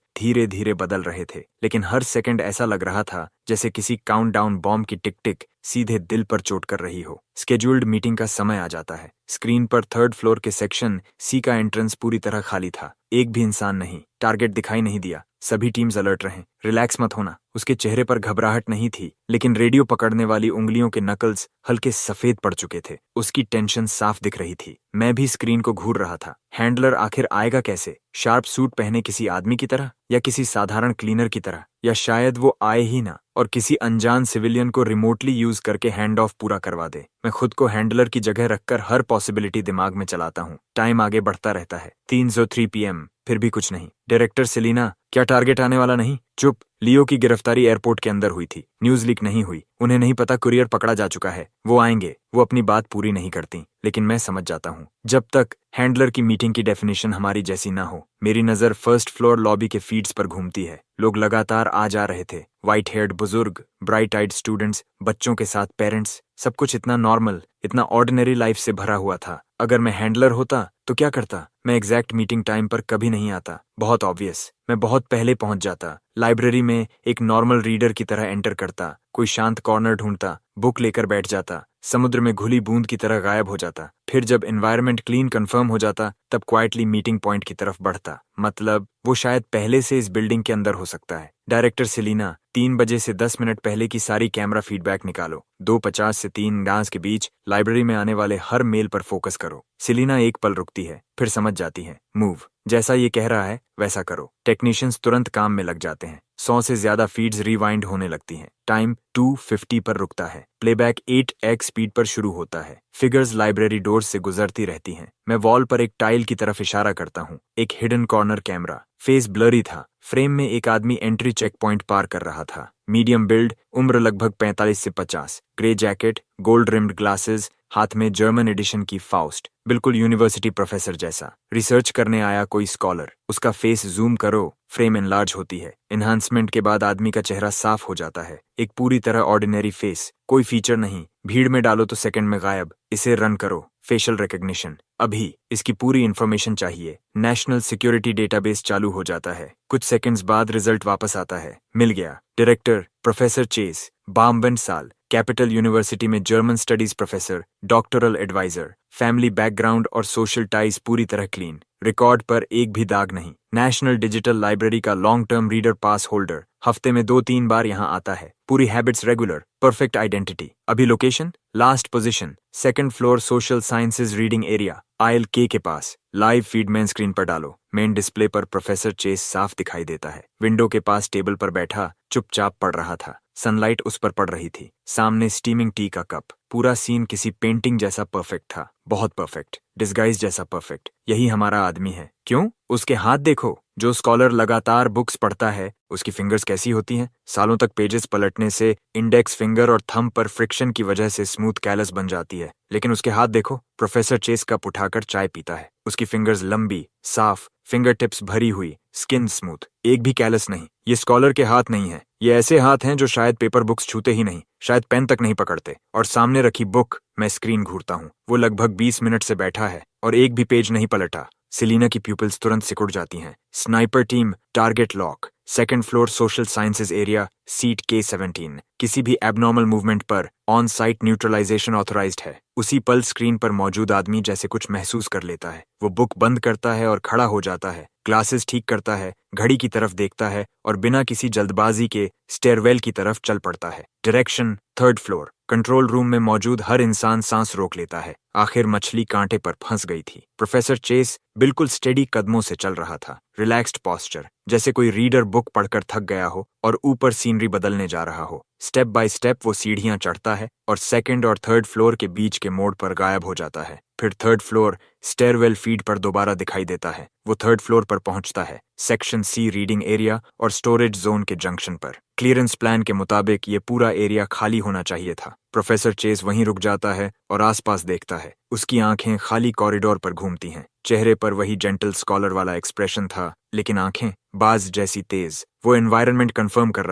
धीरे धीरे बदल रहे थे, लेकिन हर सेकंड ऐसा लग रहा था जैसे किसी काउंटडाउन बॉम्ब की टिक टिक सीधे दिल पर चोट कर रही हो। स्केड्यूल्ड मीटिंग का समय आ जाता है। स्क्रीन पर थर्ड फ्लोर के सेक्शन सी का एंट्रेंस पूरी तरह खाली था। एक भी इंसान नहीं। टारगेट दिखाई नहीं दिया। सभी टीम्स अलर्ट रहें। रिलैक्स मत होना। उसके चेहरे पर घबराहट नहीं थी, लेकिन रेडियो पकड़ने वाली उंगलियों के नकल्स हल्के सफेद पड़ चुके थे। उसकी टेंशन साफ दिख रही थी। मैं भी स्क्रीन को घूर रहा था। हैंडलर आखिर आएगा कैसे? शार्प सूट पहने किसी आदमी की तरह, या किसी साधारण क्लीनर की तरह, या शायद वो आए ही ना और किसी अनजान सिविलियन को रिमोटली यूज करके हैंड ऑफ पूरा करवा दे। मैं खुद को हैंडलर की जगह रखकर हर पॉसिबिलिटी दिमाग में चलाता हूँ। टाइम आगे बढ़ता रहता है। 3:03 PM, फिर भी कुछ नहीं। डायरेक्टर सेलिना, क्या टारगेट आने वाला नहीं? चुप। लियो की गिरफ्तारी एयरपोर्ट के अंदर हुई थी। न्यूज लीक नहीं हुई। उन्हें नहीं पता कुरियर पकड़ा जा चुका है। वो आएंगे। वो अपनी बात पूरी नहीं करती, लेकिन मैं समझ जाता हूँ। जब तक हैंडलर की मीटिंग की डेफिनेशन हमारी जैसी ना हो। मेरी नजर फर्स्ट फ्लोर लॉबी के फीड्स पर घूमती है। लोग लगातार आ जा रहे थे। व्हाइट हेयर्ड बुजुर्ग, ब्राइट आइड स्टूडेंट्स, बच्चों के साथ पेरेंट्स। सब कुछ इतना नॉर्मल, इतना ऑर्डिनरी लाइफ से भरा हुआ था। अगर मैं हैंडलर होता तो क्या करता? मैं एग्जैक्ट मीटिंग टाइम पर कभी नहीं आता। बहुत ऑब्वियस। मैं बहुत पहले पहुंच जाता। लाइब्रेरी में एक नॉर्मल रीडर की तरह एंटर करता। कोई शांत कॉर्नर ढूंढता, बुक लेकर बैठ जाता। समुद्र में घुली बूंद की तरह गायब हो जाता। फिर जब एनवायरनमेंट क्लीन कंफर्म हो जाता, तब क्वाइटली मीटिंग पॉइंट की तरफ बढ़ता। मतलब वो शायद पहले से इस बिल्डिंग के अंदर हो सकता है। डायरेक्टर सेलिना, 3 बजे से 10 मिनट पहले की सारी कैमरा फीडबैक निकालो। 2:50 से 3 के बीच लाइब्रेरी में आने वाले हर मेल पर फोकस करो। सेलिना एक पल रुकती है, फिर समझ जाती है। मूव। जैसा ये कह रहा है वैसा करो। टेक्नीशियंस तुरंत काम में लग जाते हैं। 100 से ज्यादा फीड्स रिवाइंड होने लगती हैं। टाइम 2:50 पर रुकता है। प्लेबैक 8x स्पीड पर शुरू होता है। फिगर्स लाइब्रेरी डोर्स से गुजरती रहती हैं। मैं वॉल पर एक टाइल की तरफ इशारा करता हूँ। एक hidden corner camera. Face blurry था। फ्रेम में एक आदमी एंट्री चेक पॉइंट पार कर रहा था। मीडियम बिल्ड, उम्र लगभग 45 से 50। Grey jacket, gold rimmed glasses, हाथ में जर्मन एडिशन की फाउस्ट। बिल्कुल यूनिवर्सिटी प्रोफेसर जैसा। रिसर्च करने आया कोई स्कॉलर। उसका फेस जूम करो, फ्रेम एनलार्ज होती है। एनहांसमेंट के बाद आदमी का चेहरा साफ हो जाता है। एक पूरी तरह ऑर्डिनरी फेस, कोई फीचर नहीं। भीड़ में डालो तो सेकंड में गायब। इसे रन करो। Facial recognition. अभी इसकी पूरी इंफॉर्मेशन चाहिए। नेशनल सिक्योरिटी डेटाबेस चालू हो जाता है। कुछ सेकंड्स बाद रिजल्ट वापस आता है। मिल गया। डायरेक्टर प्रोफेसर चेस, 52 साल, कैपिटल यूनिवर्सिटी में German studies professor, doctoral adviser. Family background और सोशल टाइज पूरी तरह क्लीन। रिकॉर्ड पर एक भी दाग नहीं। नेशनल डिजिटल लाइब्रेरी का long term reader pass holder. हफ्ते में 2-3 बार यहाँ आता है। पूरी हैबिट्स रेगुलर। Perfect identity. अभी location, last position, second floor social sciences reading area, aisle के पास। लाइव फीड मेन स्क्रीन पर डालो। मेन डिस्प्ले पर प्रोफेसर चेस साफ दिखाई देता है। विंडो के पास टेबल पर बैठा चुपचाप पढ़ रहा था। सनलाइट उस पर पड़ रही थी। सामने स्टीमिंग टी का कप। पूरा सीन किसी पेंटिंग जैसा परफेक्ट था। बहुत परफेक्ट। डिस्गाइज जैसा परफेक्ट। यही हमारा आदमी है। क्यों? उसके हाथ देखो। जो स्कॉलर लगातार बुक्स पढ़ता है, उसकी फिंगर्स कैसी होती हैं? सालों तक पेजेस पलटने से इंडेक्स फिंगर और थंब पर फ्रिक्शन की वजह से स्मूथ कैलस बन जाती है। लेकिन उसके हाथ देखो। प्रोफेसर चेस कप उठाकर चाय पीता है। उसकी फिंगर्स लंबी, साफ, फिंगर टिप्स भरी हुई, स्किन स्मूथ, एक भी कैलस नहीं। ये स्कॉलर के हाथ नहीं है। ये ऐसे हाथ हैं जो शायद पेपर बुक्स छूते ही नहीं, शायद पेन तक नहीं पकड़ते। और सामने रखी बुक। मैं स्क्रीन घूरता हूँ। वो लगभग 20 मिनट से बैठा है और एक भी पेज नहीं पलटा। सेलिना की प्यूपिल्स तुरंत सिकुड़ जाती हैं। Sniper team, target lock. Second floor social sciences area, seat K17। किसी भी एबनॉर्मल मूवमेंट पर ऑन साइट न्यूट्रलाइजेशन ऑथराइज्ड है। उसी पल स्क्रीन पर मौजूद आदमी जैसे कुछ महसूस कर लेता है। वो बुक बंद करता है और खड़ा हो जाता है। ग्लासेस ठीक करता है, घड़ी की तरफ देखता है और बिना किसी जल्दबाजी के स्टेयरवेल की तरफ चल पड़ता है। Direction, third floor. Control room में मौजूद हर इंसान सांस रोक लेता है। आखिर मछली कांटे पर फंस गई थी। प्रोफेसर चेस बिल्कुल स्टेडी कदमों से चल रहा था। रिलैक्स्ड पॉस्चर, जैसे कोई रीडर बुक पढ़कर थक गया हो और ऊपर सीनरी बदलने जा रहा हो। स्टेप बाय स्टेप वो सीढ़ियां चढ़ता है और सेकंड और थर्ड फ्लोर के बीच के मोड़ पर गायब हो जाता है। फिर थर्ड फ्लोर स्टेयरवेल फीड पर दोबारा दिखाई देता है। वो थर्ड फ्लोर पर पहुंचता है, सेक्शन सी रीडिंग एरिया और स्टोरेज जोन के जंक्शन पर। क्लियरेंस प्लान के मुताबिक ये पूरा एरिया खाली होना चाहिए था। प्रोफेसर चेज वहीं रुक जाता है और आसपास देखता है। उसकी आंखें खाली कॉरिडोर पर घूमती हैं। चेहरे पर वही जेंटल स्कॉलर वाला एक्सप्रेशन था, लेकिन आंखें बाज जैसी तेज। वो एनवायरनमेंट कंफर्म कर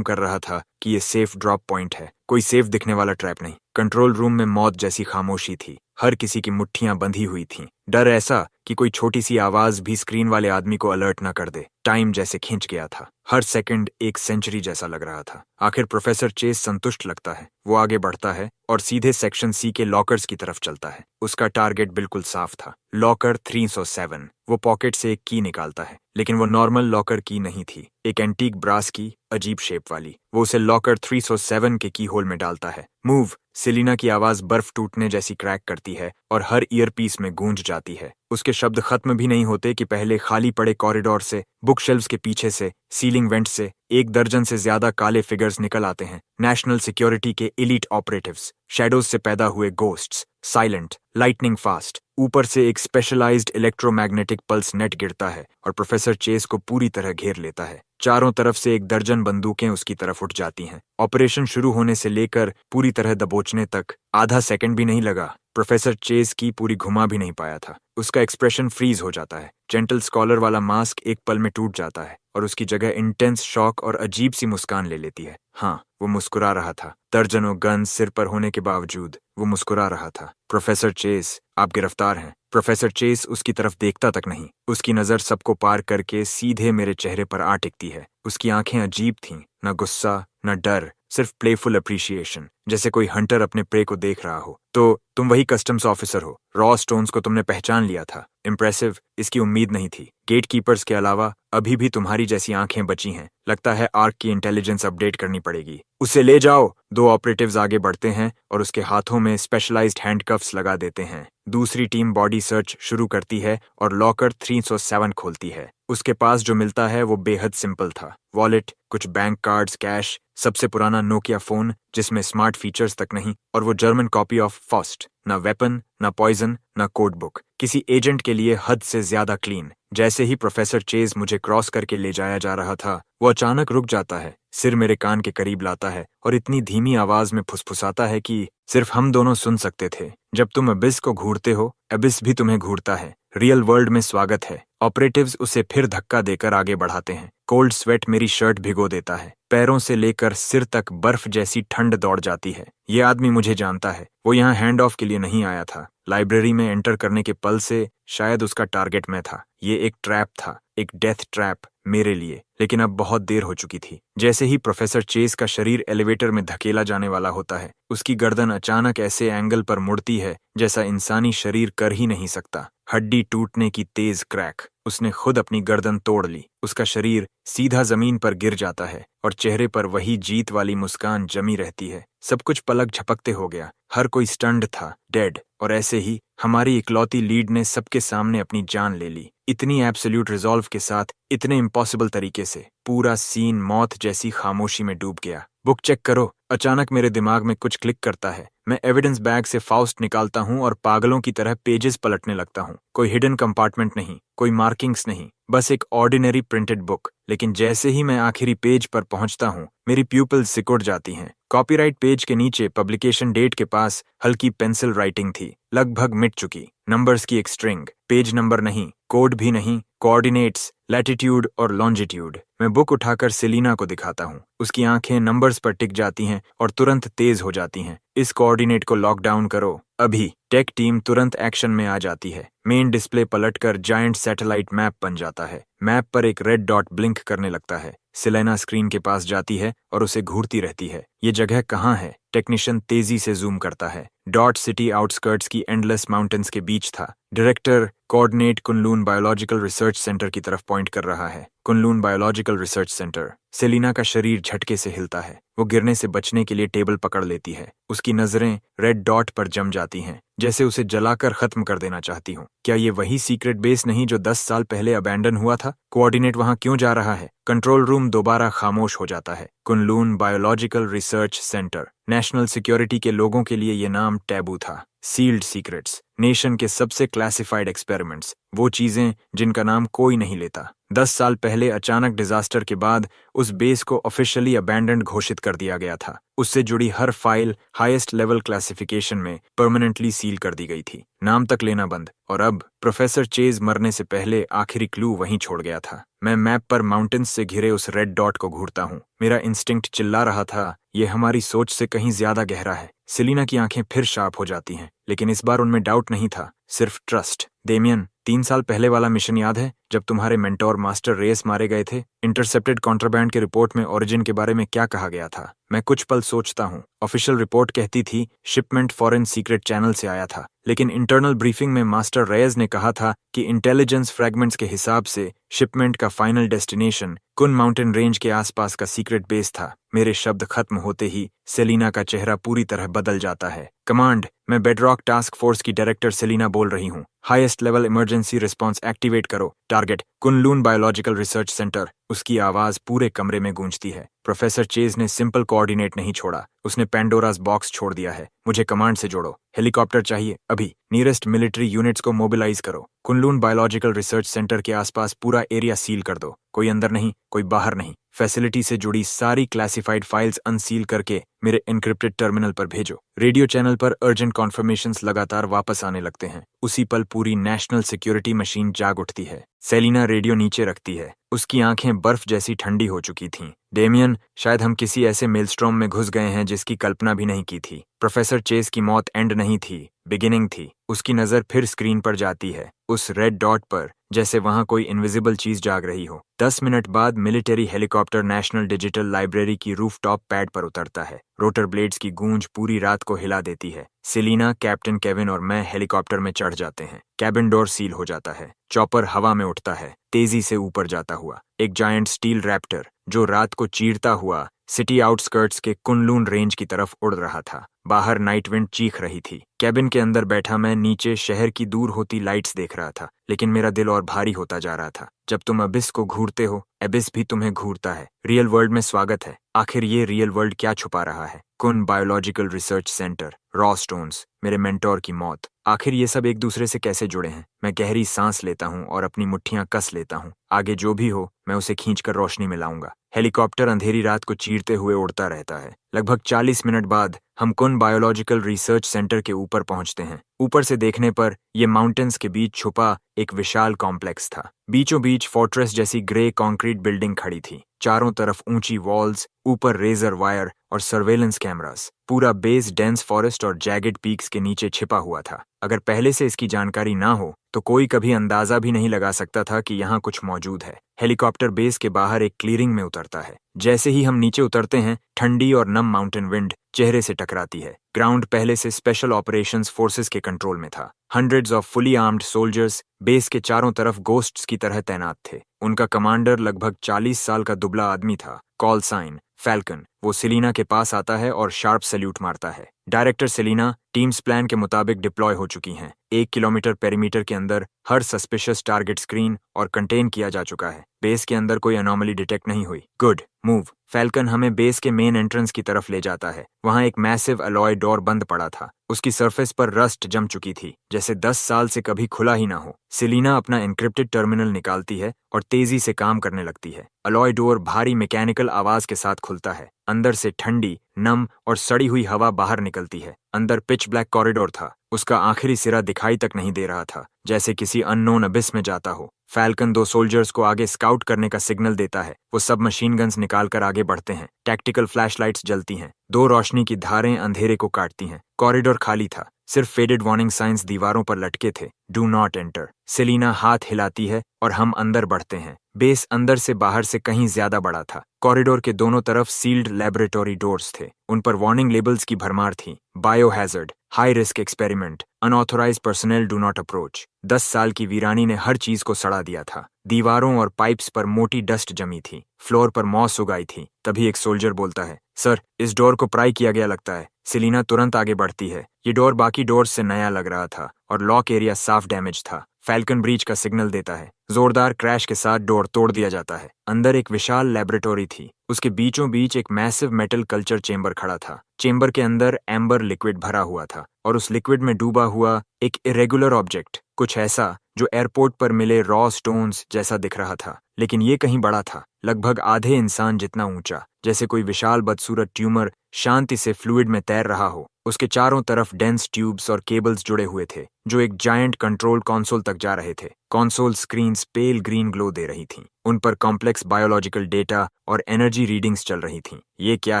रहा था कि ये सेफ ड्रॉप पॉइंट है, कोई सेफ दिखने वाला ट्रैप नहीं। कंट्रोल रूम में मौत जैसी खामोशी थी। हर किसी की मुट्ठियां बंधी हुई थीं। डर ऐसा कि कोई छोटी सी आवाज भी स्क्रीन वाले आदमी को अलर्ट ना कर दे। टाइम जैसे खिंच गया था। हर सेकंड एक सेंचुरी जैसा लग रहा था। आखिर प्रोफेसर चेज संतुष्ट लगता है। वो आगे बढ़ता है और सीधे सेक्शन सी के लॉकर्स की तरफ चलता है। उसका टारगेट बिल्कुल साफ था, लॉकर 307। वो पॉकेट से एक की निकालता है, लेकिन वो नॉर्मल लॉकर की नहीं थी, एक एंटीक ब्रास की, अजीब शेप वाली। वो उसे लॉकर 307 के की होल में डालता है। मूव! सेलिना की आवाज बर्फ टूटने जैसी क्रैक करती है और हर ईयरपीस में गूंज जाती है। उसके शब्द खत्म भी नहीं होते कि पहले खाली पड़े कॉरिडोर से, बुक शेल्व्स के पीछे से, सीलिंग वेंट से 1 दर्जन से ज्यादा काले फिगर्स निकल आते हैं। नेशनल सिक्योरिटी के एलीट ऑपरेटिव्स, शैडोज से पैदा हुए गोस्ट्स, साइलेंट, लाइटनिंग फास्ट। ऊपर से एक स्पेशलाइज्ड इलेक्ट्रोमैग्नेटिक पल्स नेट गिरता है और प्रोफेसर चेज को पूरी तरह घेर लेता है। चारों तरफ से 1 दर्जन बंदूकें उसकी तरफ उठ जाती हैं। ऑपरेशन शुरू होने से लेकर पूरी तरह दबोचने तक आधा सेकंड भी नहीं लगा। प्रोफेसर चेज की पूरी घुमा भी नहीं पाया था। उसका एक्सप्रेशन फ्रीज हो जाता है। जेंटल स्कॉलर वाला मास्क एक पल में टूट जाता है और उसकी जगह इंटेंस शॉक और अजीब सी मुस्कान ले लेती है। हाँ, वो मुस्कुरा रहा था। दर्जनों गन सिर पर होने के बावजूद वो मुस्कुरा रहा था। प्रोफेसर चेज, आप गिरफ्तार हैं। प्रोफेसर चेज उसकी तरफ देखता तक नहीं। उसकी नजर सबको पार करके सीधे मेरे चेहरे पर आ टिकती है। उसकी आंखें अजीब थीं, न गुस्सा न डर, सिर्फ प्लेफुल अप्रिशिएशन, जैसे कोई हंटर अपने प्रे को देख रहा हो। तो तुम वही कस्टम्स ऑफिसर हो, रॉ स्टोन्स को तुमने पहचान लिया था। इम्प्रेसिव, इसकी उम्मीद नहीं थी। गेट कीपर्स के अलावा अभी भी तुम्हारी जैसी आंखें बची हैं। लगता है आर्क की इंटेलिजेंस अपडेट करनी पड़ेगी। उसे ले जाओ। 2 ऑपरेटिव्स आगे बढ़ते हैं और उसके हाथों में स्पेशलाइज्ड हैंडकफ्स लगा देते हैं। दूसरी टीम बॉडी सर्च शुरू करती है और लॉकर 307 खोलती है। उसके पास जो मिलता है वो बेहद सिंपल था। वॉलेट, कुछ बैंक कार्ड्स, कैश, सबसे पुराना नोकिया फोन जिसमें स्मार्ट फीचर्स तक नहीं, और वो जर्मन कॉपी ऑफ फॉस्ट। ना वेपन, ना पॉइजन, ना कोड बुक। किसी एजेंट के लिए हद से ज्यादा क्लीन। जैसे ही प्रोफेसर चेज मुझे क्रॉस करके ले जाया जा रहा था, वो अचानक रुक जाता है, सिर मेरे कान के करीब लाता है और इतनी धीमी आवाज में फुसफुसाता है कि सिर्फ हम दोनों सुन सकते थे। जब तुम अबिस को घूरते हो, अबिस भी तुम्हें घूरता है। रियल वर्ल्ड में स्वागत है। ऑपरेटिव्स उसे फिर धक्का देकर आगे बढ़ाते हैं। कोल्ड स्वेट मेरी शर्ट भिगो देता है। पैरों से लेकर सिर तक बर्फ जैसी ठंड दौड़ जाती है। ये आदमी मुझे जानता है। वो यहाँ हैंड ऑफ के लिए नहीं आया था। लाइब्रेरी में एंटर करने के पल से शायद उसका टारगेट मैं था। ये एक ट्रैप था, एक डेथ ट्रैप मेरे लिए। लेकिन अब बहुत देर हो चुकी थी। जैसे ही प्रोफेसर चेज का शरीर एलिवेटर में धकेला जाने वाला होता है, उसकी गर्दन अचानक ऐसे एंगल पर मुड़ती है जैसा इंसानी शरीर कर ही नहीं सकता। हड्डी टूटने की तेज क्रैक। उसने खुद अपनी गर्दन तोड़ ली। उसका शरीर सीधा जमीन पर गिर जाता है और चेहरे पर वही जीत वाली मुस्कान जमी रहती है। सब कुछ पलक झपकते हो गया। हर कोई स्टन्ड था, डेड। और ऐसे ही हमारी इकलौती लीड ने सबके सामने अपनी जान ले ली। इतनी एब्सोल्यूट रिजॉल्व के साथ, इतने इम्पॉसिबल तरीके से। पूरा सीन मौत जैसी खामोशी में डूब गया। बुक चेक करो। अचानक मेरे दिमाग में कुछ क्लिक करता है। मैं एविडेंस बैग से फाउस्ट निकालता हूँ और पागलों की तरह पेजेस पलटने लगता हूँ। कोई हिडन कंपार्टमेंट नहीं, कोई मार्किंग्स नहीं, बस एक ऑर्डिनरी प्रिंटेड बुक। लेकिन जैसे ही मैं आखिरी पेज पर पहुंचता हूँ, मेरी प्यूपिल्स सिकुड़ जाती हैं। कॉपीराइट पेज के नीचे पब्लिकेशन डेट के पास हल्की पेंसिल राइटिंग थी, लगभग मिट चुकी। नंबर्स की एक स्ट्रिंग, पेज नंबर नहीं, कोड भी नहीं, कोऑर्डिनेट्स, लैटिट्यूड और लॉन्जिट्यूड। मैं बुक उठाकर सेलिना को दिखाता हूँ। उसकी आंखें नंबर्स पर टिक जाती हैं और तुरंत तेज हो जाती हैं। इस कोऑर्डिनेट को लॉक डाउन करो अभी। टेक टीम तुरंत एक्शन में आ जाती है। मेन डिस्प्ले पलटकर जायंट सैटेलाइट मैप बन जाता है। मैप पर एक रेड डॉट ब्लिंक करने लगता है। सेलेना स्क्रीन के पास जाती है और उसे घूरती रहती है। ये जगह कहाँ है? टेक्नीशियन तेजी से जूम करता है। डॉट सिटी आउटस्कर्ट्स की एंडलेस माउंटेन्स के बीच था। Director coordinate Kunlun biological research centre की तरफ पॉइंट कर रहा है। Kunlun biological research centre. Selina का शरीर झटके से हिलता है। वो गिरने से बचने के लिए टेबल पकड़ लेती है। उसकी नजरें रेड डॉट पर जम जाती हैं, जैसे उसे जलाकर खत्म कर देना चाहती हूँ। क्या ये वही सीक्रेट बेस नहीं जो 10 साल पहले अबैंडन हुआ था? कोऑर्डिनेट वहां क्यों जा रहा है? कंट्रोल रूम दोबारा खामोश हो जाता है। Kunlun biological research centre. National security के लोगों के लिए ये नाम टैबू था। सील्ड सीक्रेट्स, नेशन के सबसे क्लासिफाइड एक्सपेरिमेंट्स, वो चीजें जिनका नाम कोई नहीं लेता। 10 साल पहले अचानक डिजास्टर के बाद उस बेस को ऑफिशियली अबैंडन्ड घोषित कर दिया गया था। उससे जुड़ी हर फाइल हाईएस्ट लेवल क्लासिफिकेशन में परमानेंटली सील कर दी गई थी, नाम तक लेना बंद। और अब प्रोफेसर चेज मरने से पहले आखिरी क्लू वहीं छोड़ गया था। मैं मैप पर माउंटेन्स से घिरे उस रेड डॉट को घूरता हूँ। मेरा इंस्टिंक्ट चिल्ला रहा था, ये हमारी सोच से कहीं ज्यादा गहरा है। सेलिना की आंखें फिर शार्प हो जाती हैं, लेकिन इस बार उनमें डाउट नहीं था, सिर्फ ट्रस्ट। डेमियन, 3 साल पहले वाला मिशन याद है, जब तुम्हारे मेंटोर मास्टर रेस मारे गए थे? इंटरसेप्टेड कॉन्ट्राबैंड के रिपोर्ट में ओरिजिन के बारे में क्या कहा गया था? मैं कुछ पल सोचता हूँ। ऑफिशियल रिपोर्ट कहती थी शिपमेंट फॉरेन सीक्रेट चैनल से आया था, लेकिन इंटरनल ब्रीफिंग में मास्टर रेस ने कहा था कि इंटेलिजेंस फ्रैगमेंट्स के हिसाब से शिपमेंट का फाइनल डेस्टिनेशन कुन माउंटेन रेंज के आसपास का सीक्रेट बेस था। मेरे शब्द खत्म होते ही सेलिना का चेहरा पूरी तरह बदल जाता है। कमांड, मैं बेडरॉक टास्क फोर्स की डायरेक्टर सेलिना बोल रही हूँ। Highest level emergency response activate करो। Target Kunlun biological research centre. उसकी आवाज पूरे कमरे में गूंजती है। प्रोफेसर चेज ने सिंपल कोऑर्डिनेट नहीं छोड़ा, उसने पेंडोरास बॉक्स छोड़ दिया है। मुझे कमांड से जोड़ो। हेलीकॉप्टर चाहिए अभी। नियरेस्ट मिलिट्री यूनिट्स को मोबिलाइज करो। कुनलून बायोलॉजिकल रिसर्च सेंटर के आसपास पूरा एरिया सील कर दो। कोई अंदर नहीं, कोई बाहर नहीं। फैसिलिटी से जुड़ी सारी क्लासिफाइड फाइल्स अनसील करके मेरे एन्क्रिप्टेड टर्मिनल पर भेजो। रेडियो चैनल पर अर्जेंट कॉन्फर्मेशंस लगातार वापस आने लगते हैं। उसी पल पूरी नेशनल सिक्योरिटी मशीन जाग उठती है। सेलिना रेडियो नीचे रखती है, उसकी आंखें बर्फ जैसी ठंडी हो चुकी थीं। डेमियन, शायद हम किसी ऐसे मेलस्ट्रॉम में घुस गए हैं जिसकी कल्पना भी नहीं की थी। प्रोफेसर चेस की मौत एंड नहीं थी, बिगिनिंग थी। उसकी नजर फिर स्क्रीन पर जाती है, उस रेड डॉट पर, जैसे वहां कोई इनविजिबल चीज जाग रही हो। 10 मिनट बाद military helicopter national digital library की रूफटॉप पैड पर उतरता है। रोटर ब्लेड्स की गूंज पूरी रात को हिला देती है। सेलिना, कैप्टन केविन और मैं हेलीकॉप्टर में चढ़ जाते हैं। कैबिन डोर सील हो जाता है। चॉपर हवा में उठता है, तेजी से ऊपर जाता हुआ। एक जायंट स्टील रैप्टर जो रात को चीरता हुआ सिटी आउटस्कर्ट्स के कुनलून रेंज की तरफ उड़ रहा था। बाहर नाइट विंड चीख रही थी। कैबिन के अंदर बैठा मैं नीचे शहर की दूर होती लाइट्स देख रहा था, लेकिन मेरा दिल और भारी होता जा रहा था। जब तुम अबिस को घूरते हो, एबिस भी तुम्हें घूरता है। रियल वर्ल्ड में स्वागत है। आखिर ये रियल वर्ल्ड क्या छुपा रहा है? कुन biological research centre, raw stones, मेरे मेंटोर की मौत, आखिर ये सब एक दूसरे से कैसे जुड़े हैं? मैं गहरी सांस लेता हूँ और अपनी मुट्ठियां कस लेता हूँ। आगे जो भी हो, मैं उसे खींचकर रोशनी में लाऊंगा। हेलीकॉप्टर अंधेरी रात को चीरते हुए उड़ता रहता है। लगभग 40 मिनट बाद हम कुन बायोलॉजिकल रिसर्च सेंटर के ऊपर पहुंचते हैं। ऊपर से देखने पर ये माउंटेन्स के बीच छुपा एक विशाल कॉम्प्लेक्स था। बीचों बीच फोर्ट्रेस जैसी ग्रे कंक्रीट बिल्डिंग खड़ी थी। चारों तरफ ऊंची वॉल्स, ऊपर रेजर वायर और सर्वेलेंस कैमरास। पूरा बेस डेंस फॉरेस्ट और जैगेड पीक्स के नीचे छिपा हुआ था। अगर पहले से इसकी जानकारी ना हो तो कोई कभी अंदाजा भी नहीं लगा सकता था कि यहाँ कुछ मौजूद है। हेलीकॉप्टर बेस के बाहर एक क्लीयरिंग में उतरता है। जैसे ही हम नीचे उतरते हैं, ठंडी और नम माउंटेन विंड चेहरे से टकराती है। ग्राउंड पहले से स्पेशल ऑपरेशंस फोर्सेस के कंट्रोल में था। Hundreds of fully armed soldiers base के चारों तरफ गोस्ट्स की तरह तैनात थे। उनका कमांडर लगभग 40 साल का दुबला आदमी था। Call sign Falcon. वो सेलिना के पास आता है और शार्प सैल्यूट मारता है। डायरेक्टर सेलिना, टीम्स प्लान के मुताबिक डिप्लॉय हो चुकी हैं। 1 किलोमीटर पेरीमीटर के अंदर हर सस्पिशियस टारगेट स्क्रीन और कंटेन किया जा चुका है। बेस के अंदर कोई अनोमली डिटेक्ट नहीं हुई। Good move. फैल्कन हमें बेस के मेन एंट्रेंस की तरफ ले जाता है। वहां एक मैसिव अलॉय डोर बंद पड़ा था। उसकी सरफेस पर रस्ट जम चुकी थी, जैसे 10 साल से कभी खुला ही ना हो। सेलिना अपना एन्क्रिप्टेड टर्मिनल निकालती है और तेजी से काम करने लगती है। अलॉय डोर भारी मैकेनिकल आवाज के साथ खुलता है। अंदर से ठंडी, नम और सड़ी हुई हवा बाहर निकलती है। अंदर पिच ब्लैक कॉरिडोर था। उसका आखिरी सिरा दिखाई तक नहीं दे रहा था, जैसे किसी अननोन अबिस में जाता हो। फैल्कन 2 सोल्जर्स को आगे स्काउट करने का सिग्नल देता है। वो सब मशीन गन्स निकालकर आगे बढ़ते हैं। टैक्टिकल फ्लैशलाइट्स जलती हैं। 2 रोशनी की धारें अंधेरे को काटती हैं। कॉरिडोर खाली था, सिर्फ फेडेड वार्निंग साइंस दीवारों पर लटके थे। Do not enter. सेलिना हाथ हिलाती है और हम अंदर बढ़ते हैं। बेस अंदर से बाहर से कहीं ज्यादा बड़ा था। कॉरिडोर के दोनों तरफ सील्ड लैबोरेटरी डोर्स थे। उन पर वार्निंग लेबल्स की भरमार थी। Biohazard, high risk experiment, unauthorised personnel do not approach. 10 साल की वीरानी ने हर चीज को सड़ा दिया था। दीवारों और पाइप्स पर मोटी डस्ट जमी थी। फ्लोर पर मॉस उगाई थी। तभी एक सोल्जर बोलता है, सर, इस डोर को प्राई किया गया लगता है। सेलिना तुरंत आगे बढ़ती है। ये डोर बाकी डोर्स से नया लग रहा था और लॉक एरिया साफ डैमेज था। फैल्कन ब्रीच का सिग्नल देता है। जोरदार क्रैश के साथ डोर तोड़ दिया जाता है। अंदर एक विशाल लेबोरेटरी थी। उसके बीचों बीच एक मैसिव मेटल कल्चर चेंबर खड़ा था। चेंबर के अंदर एम्बर लिक्विड भरा हुआ था और उस लिक्विड में डूबा हुआ एक इरेगुलर ऑब्जेक्ट, कुछ ऐसा जो एयरपोर्ट पर मिले रॉ स्टोन्स जैसा दिख रहा था। लेकिन ये कहीं बड़ा था, लगभग आधे इंसान जितना ऊंचा, जैसे कोई विशाल बदसूरत ट्यूमर शांति से फ्लूइड में तैर रहा हो। उसके चारों तरफ डेंस ट्यूब्स और केबल्स जुड़े हुए थे जो एक जायंट कंट्रोल कंसोल तक जा रहे थे। कंसोल स्क्रीन्स पेल ग्रीन ग्लो दे रही थीं। उन पर कॉम्प्लेक्स बायोलॉजिकल डेटा और एनर्जी रीडिंग्स चल रही थीं। ये क्या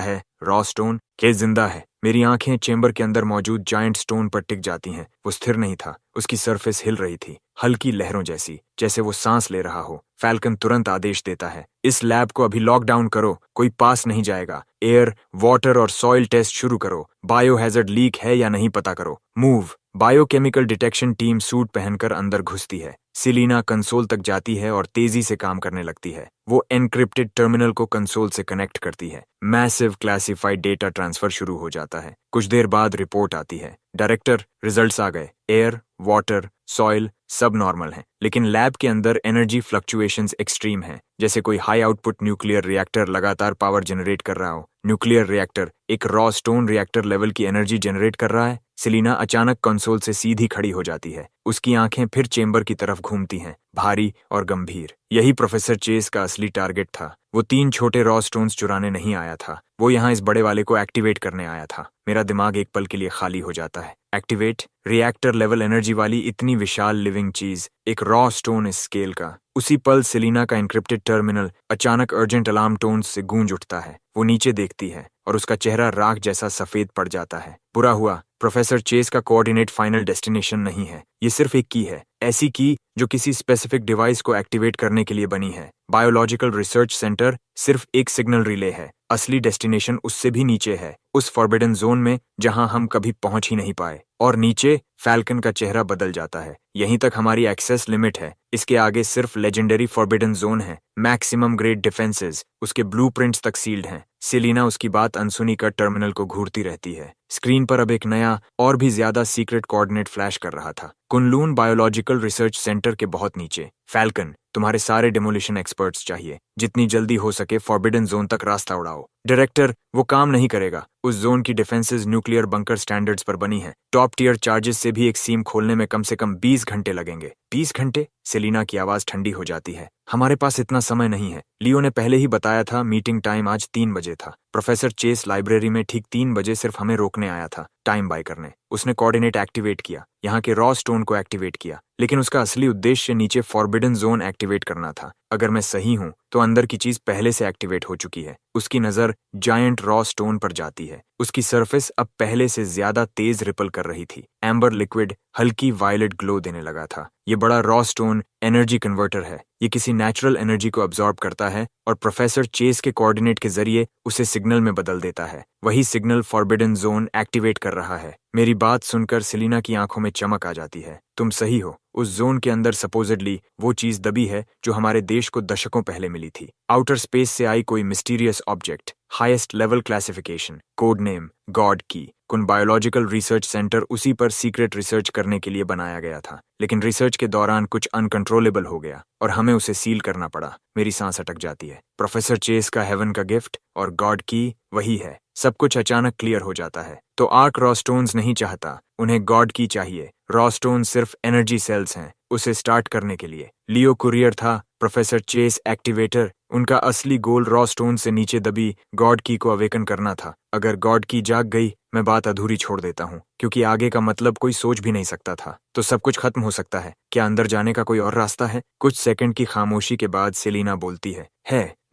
है? Raw stone? के जिंदा है? मेरी आंखें चेंबर के अंदर मौजूद जायंट स्टोन पर टिक जाती हैं। वो स्थिर नहीं था, उसकी सरफेस हिल रही थी, हल्की लहरों जैसी, जैसे वो सांस ले रहा हो। फैल्कन तुरंत आदेश देता है, इस लैब को अभी लॉकडाउन करो, कोई पास नहीं जाएगा। एयर, वाटर और सॉइल टेस्ट शुरू करो। बायोहैजर्ड लीक है या नहीं पता करो। Move. Biochemical detection team suit पहनकर अंदर घुसती है। सेलिना कंसोल तक जाती है और तेजी से काम करने लगती है। वो एनक्रिप्टेड टर्मिनल को कंसोल से कनेक्ट करती है। मैसिव क्लासिफाइड डेटा ट्रांसफर शुरू हो जाता है। कुछ देर बाद रिपोर्ट आती है, डायरेक्टर, रिजल्ट्स आ गए। एयर, वाटर, सॉइल सब नॉर्मल हैं, लेकिन लैब के अंदर एनर्जी फ्लक्चुएशंस एक्सट्रीम हैं, जैसे कोई हाई आउटपुट न्यूक्लियर रिएक्टर लगातार पावर जनरेट कर रहा हो। न्यूक्लियर रिएक्टर एक रॉ स्टोन रिएक्टर लेवल की एनर्जी जनरेट कर रहा है। सेलिना अचानक कंसोल से सीधी खड़ी हो जाती है। उसकी आंखें फिर चेंबर की तरफ घूमती हैं, भारी और गंभीर। यही प्रोफेसर चेस का असली टारगेट था। वो 3 छोटे रॉ स्टोन्स चुराने नहीं आया था, वो यहाँ इस बड़े वाले को एक्टिवेट करने आया था। मेरा दिमाग एक पल के लिए खाली हो जाता है। एक्टिवेट? रिएक्टर लेवल एनर्जी वाली इतनी विशाल लिविंग चीज, एक रॉ स्टोन इस स्केल का। उसी पल सेलिना का एन्क्रिप्टेड टर्मिनल अचानक अर्जेंट अलार्म टोन्स से गूंज उठता है। वो नीचे देखती है और उसका चेहरा राख जैसा सफेद पड़ जाता है। बुरा हुआ, प्रोफेसर चेस का कोऑर्डिनेट फाइनल डेस्टिनेशन नहीं है। ये सिर्फ एक की है, ऐसी की जो किसी स्पेसिफिक डिवाइस को एक्टिवेट करने के लिए बनी है। बायोलॉजिकल रिसर्च सेंटर सिर्फ एक सिग्नल रिले है। असली डेस्टिनेशन उससे भी नीचे है, उस फॉरबिडन जोन में जहां हम कभी पहुंच ही नहीं पाए। और नीचे फैल्कन का चेहरा बदल जाता है। यहीं तक हमारी एक्सेस लिमिट है, इसके आगे सिर्फ लेजेंडरी फॉरबिडन जोन है। मैक्सिमम ग्रेड डिफेंसेस उसके ब्लूप्रिंट्स तक सील्ड हैं। सेलिना उसकी बात अनसुनी कर टर्मिनल को घूरती रहती है। स्क्रीन पर अब एक नया और भी ज्यादा सीक्रेट कोऑर्डिनेट फ्लैश कर रहा था। कुनलून बायोलॉजिकल रिसर्च सेंटर के बहुत नीचे। फैल्कन, तुम्हारे सारे डिमोलिशन एक्सपर्ट्स चाहिए। जितनी जल्दी हो सके फॉरबिडन जोन तक रास्ता उड़ाओ। डायरेक्टर, वो काम नहीं करेगा। उस जोन की डिफेंसेस न्यूक्लियर बंकर स्टैंडर्ड्स पर बनी है। टॉप टियर चार्जेस से भी एक सीम खोलने में कम से कम 20 घंटे लगेंगे। 20 घंटे? सेलिना की आवाज ठंडी हो जाती है। हमारे पास इतना समय नहीं है। लियो ने पहले ही बताया था मीटिंग टाइम आज 3 बजे था। प्रोफेसर चेस लाइब्रेरी में ठीक 3 बजे सिर्फ हमें रोकने आया था, टाइम बाय करने। उसने कोऑर्डिनेट एक्टिवेट किया, यहाँ के रॉ स्टोन को एक्टिवेट किया, लेकिन उसका असली उद्देश्य नीचे फॉरबिडन जोन एक्टिवेट करना था। अगर मैं सही हूँ तो अंदर की चीज पहले से एक्टिवेट हो चुकी है। उसकी नजर जायंट रॉ स्टोन पर जाती है। उसकी सरफेस अब पहले से ज्यादा तेज रिपल कर रही थी। एम्बर लिक्विड हल्की वायलेट ग्लो देने लगा था। ये बड़ा रॉ स्टोन एनर्जी कन्वर्टर है। ये किसी नेचुरल एनर्जी को अब्सॉर्ब करता है और प्रोफेसर चेस के कोऑर्डिनेट के जरिए उसे सिग्नल में बदल देता है। वही सिग्नल फॉरबिडन जोन एक्टिवेट कर रहा है। मेरी बात सुनकर सेलिना की आंखों में चमक आ जाती है। तुम सही हो, उस जोन के अंदर सपोजिडली वो चीज दबी है जो हमारे देश को दशकों पहले मिली थी। आउटर स्पेस से आई कोई mysterious object, highest level classification, code name God की। कुन बायोलॉजिकल रिसर्च सेंटर उसी पर सीक्रेट रिसर्च करने के लिए बनाया गया था, लेकिन रिसर्च के दौरान कुछ अनकंट्रोलेबल हो गया और हमें उसे सील करना पड़ा। मेरी सांस अटक जाती है। प्रोफेसर चेस का हेवन का गिफ्ट और गॉड की वही है। सब कुछ अचानक क्लियर हो जाता है। तो आर्क रॉ स्टोन्स नहीं चाहता, उन्हें गॉड की चाहिए। रॉ स्टोन सिर्फ एनर्जी सेल्स हैं उसे स्टार्ट करने के लिए। लियो कुरियर था, प्रोफेसर चेस एक्टिवेटर। उनका असली गोल रॉ स्टोन से नीचे दबी गॉड की को अवेकन करना था। अगर गॉड की जाग गई, मैं बात अधूरी छोड़ देता हूँ, क्योंकि आगे का मतलब कोई सोच भी नहीं सकता था। तो सब कुछ खत्म हो सकता है। क्या अंदर जाने का कोई और रास्ता है? कुछ सेकंड की खामोशी के बाद सेलिना बोलती है।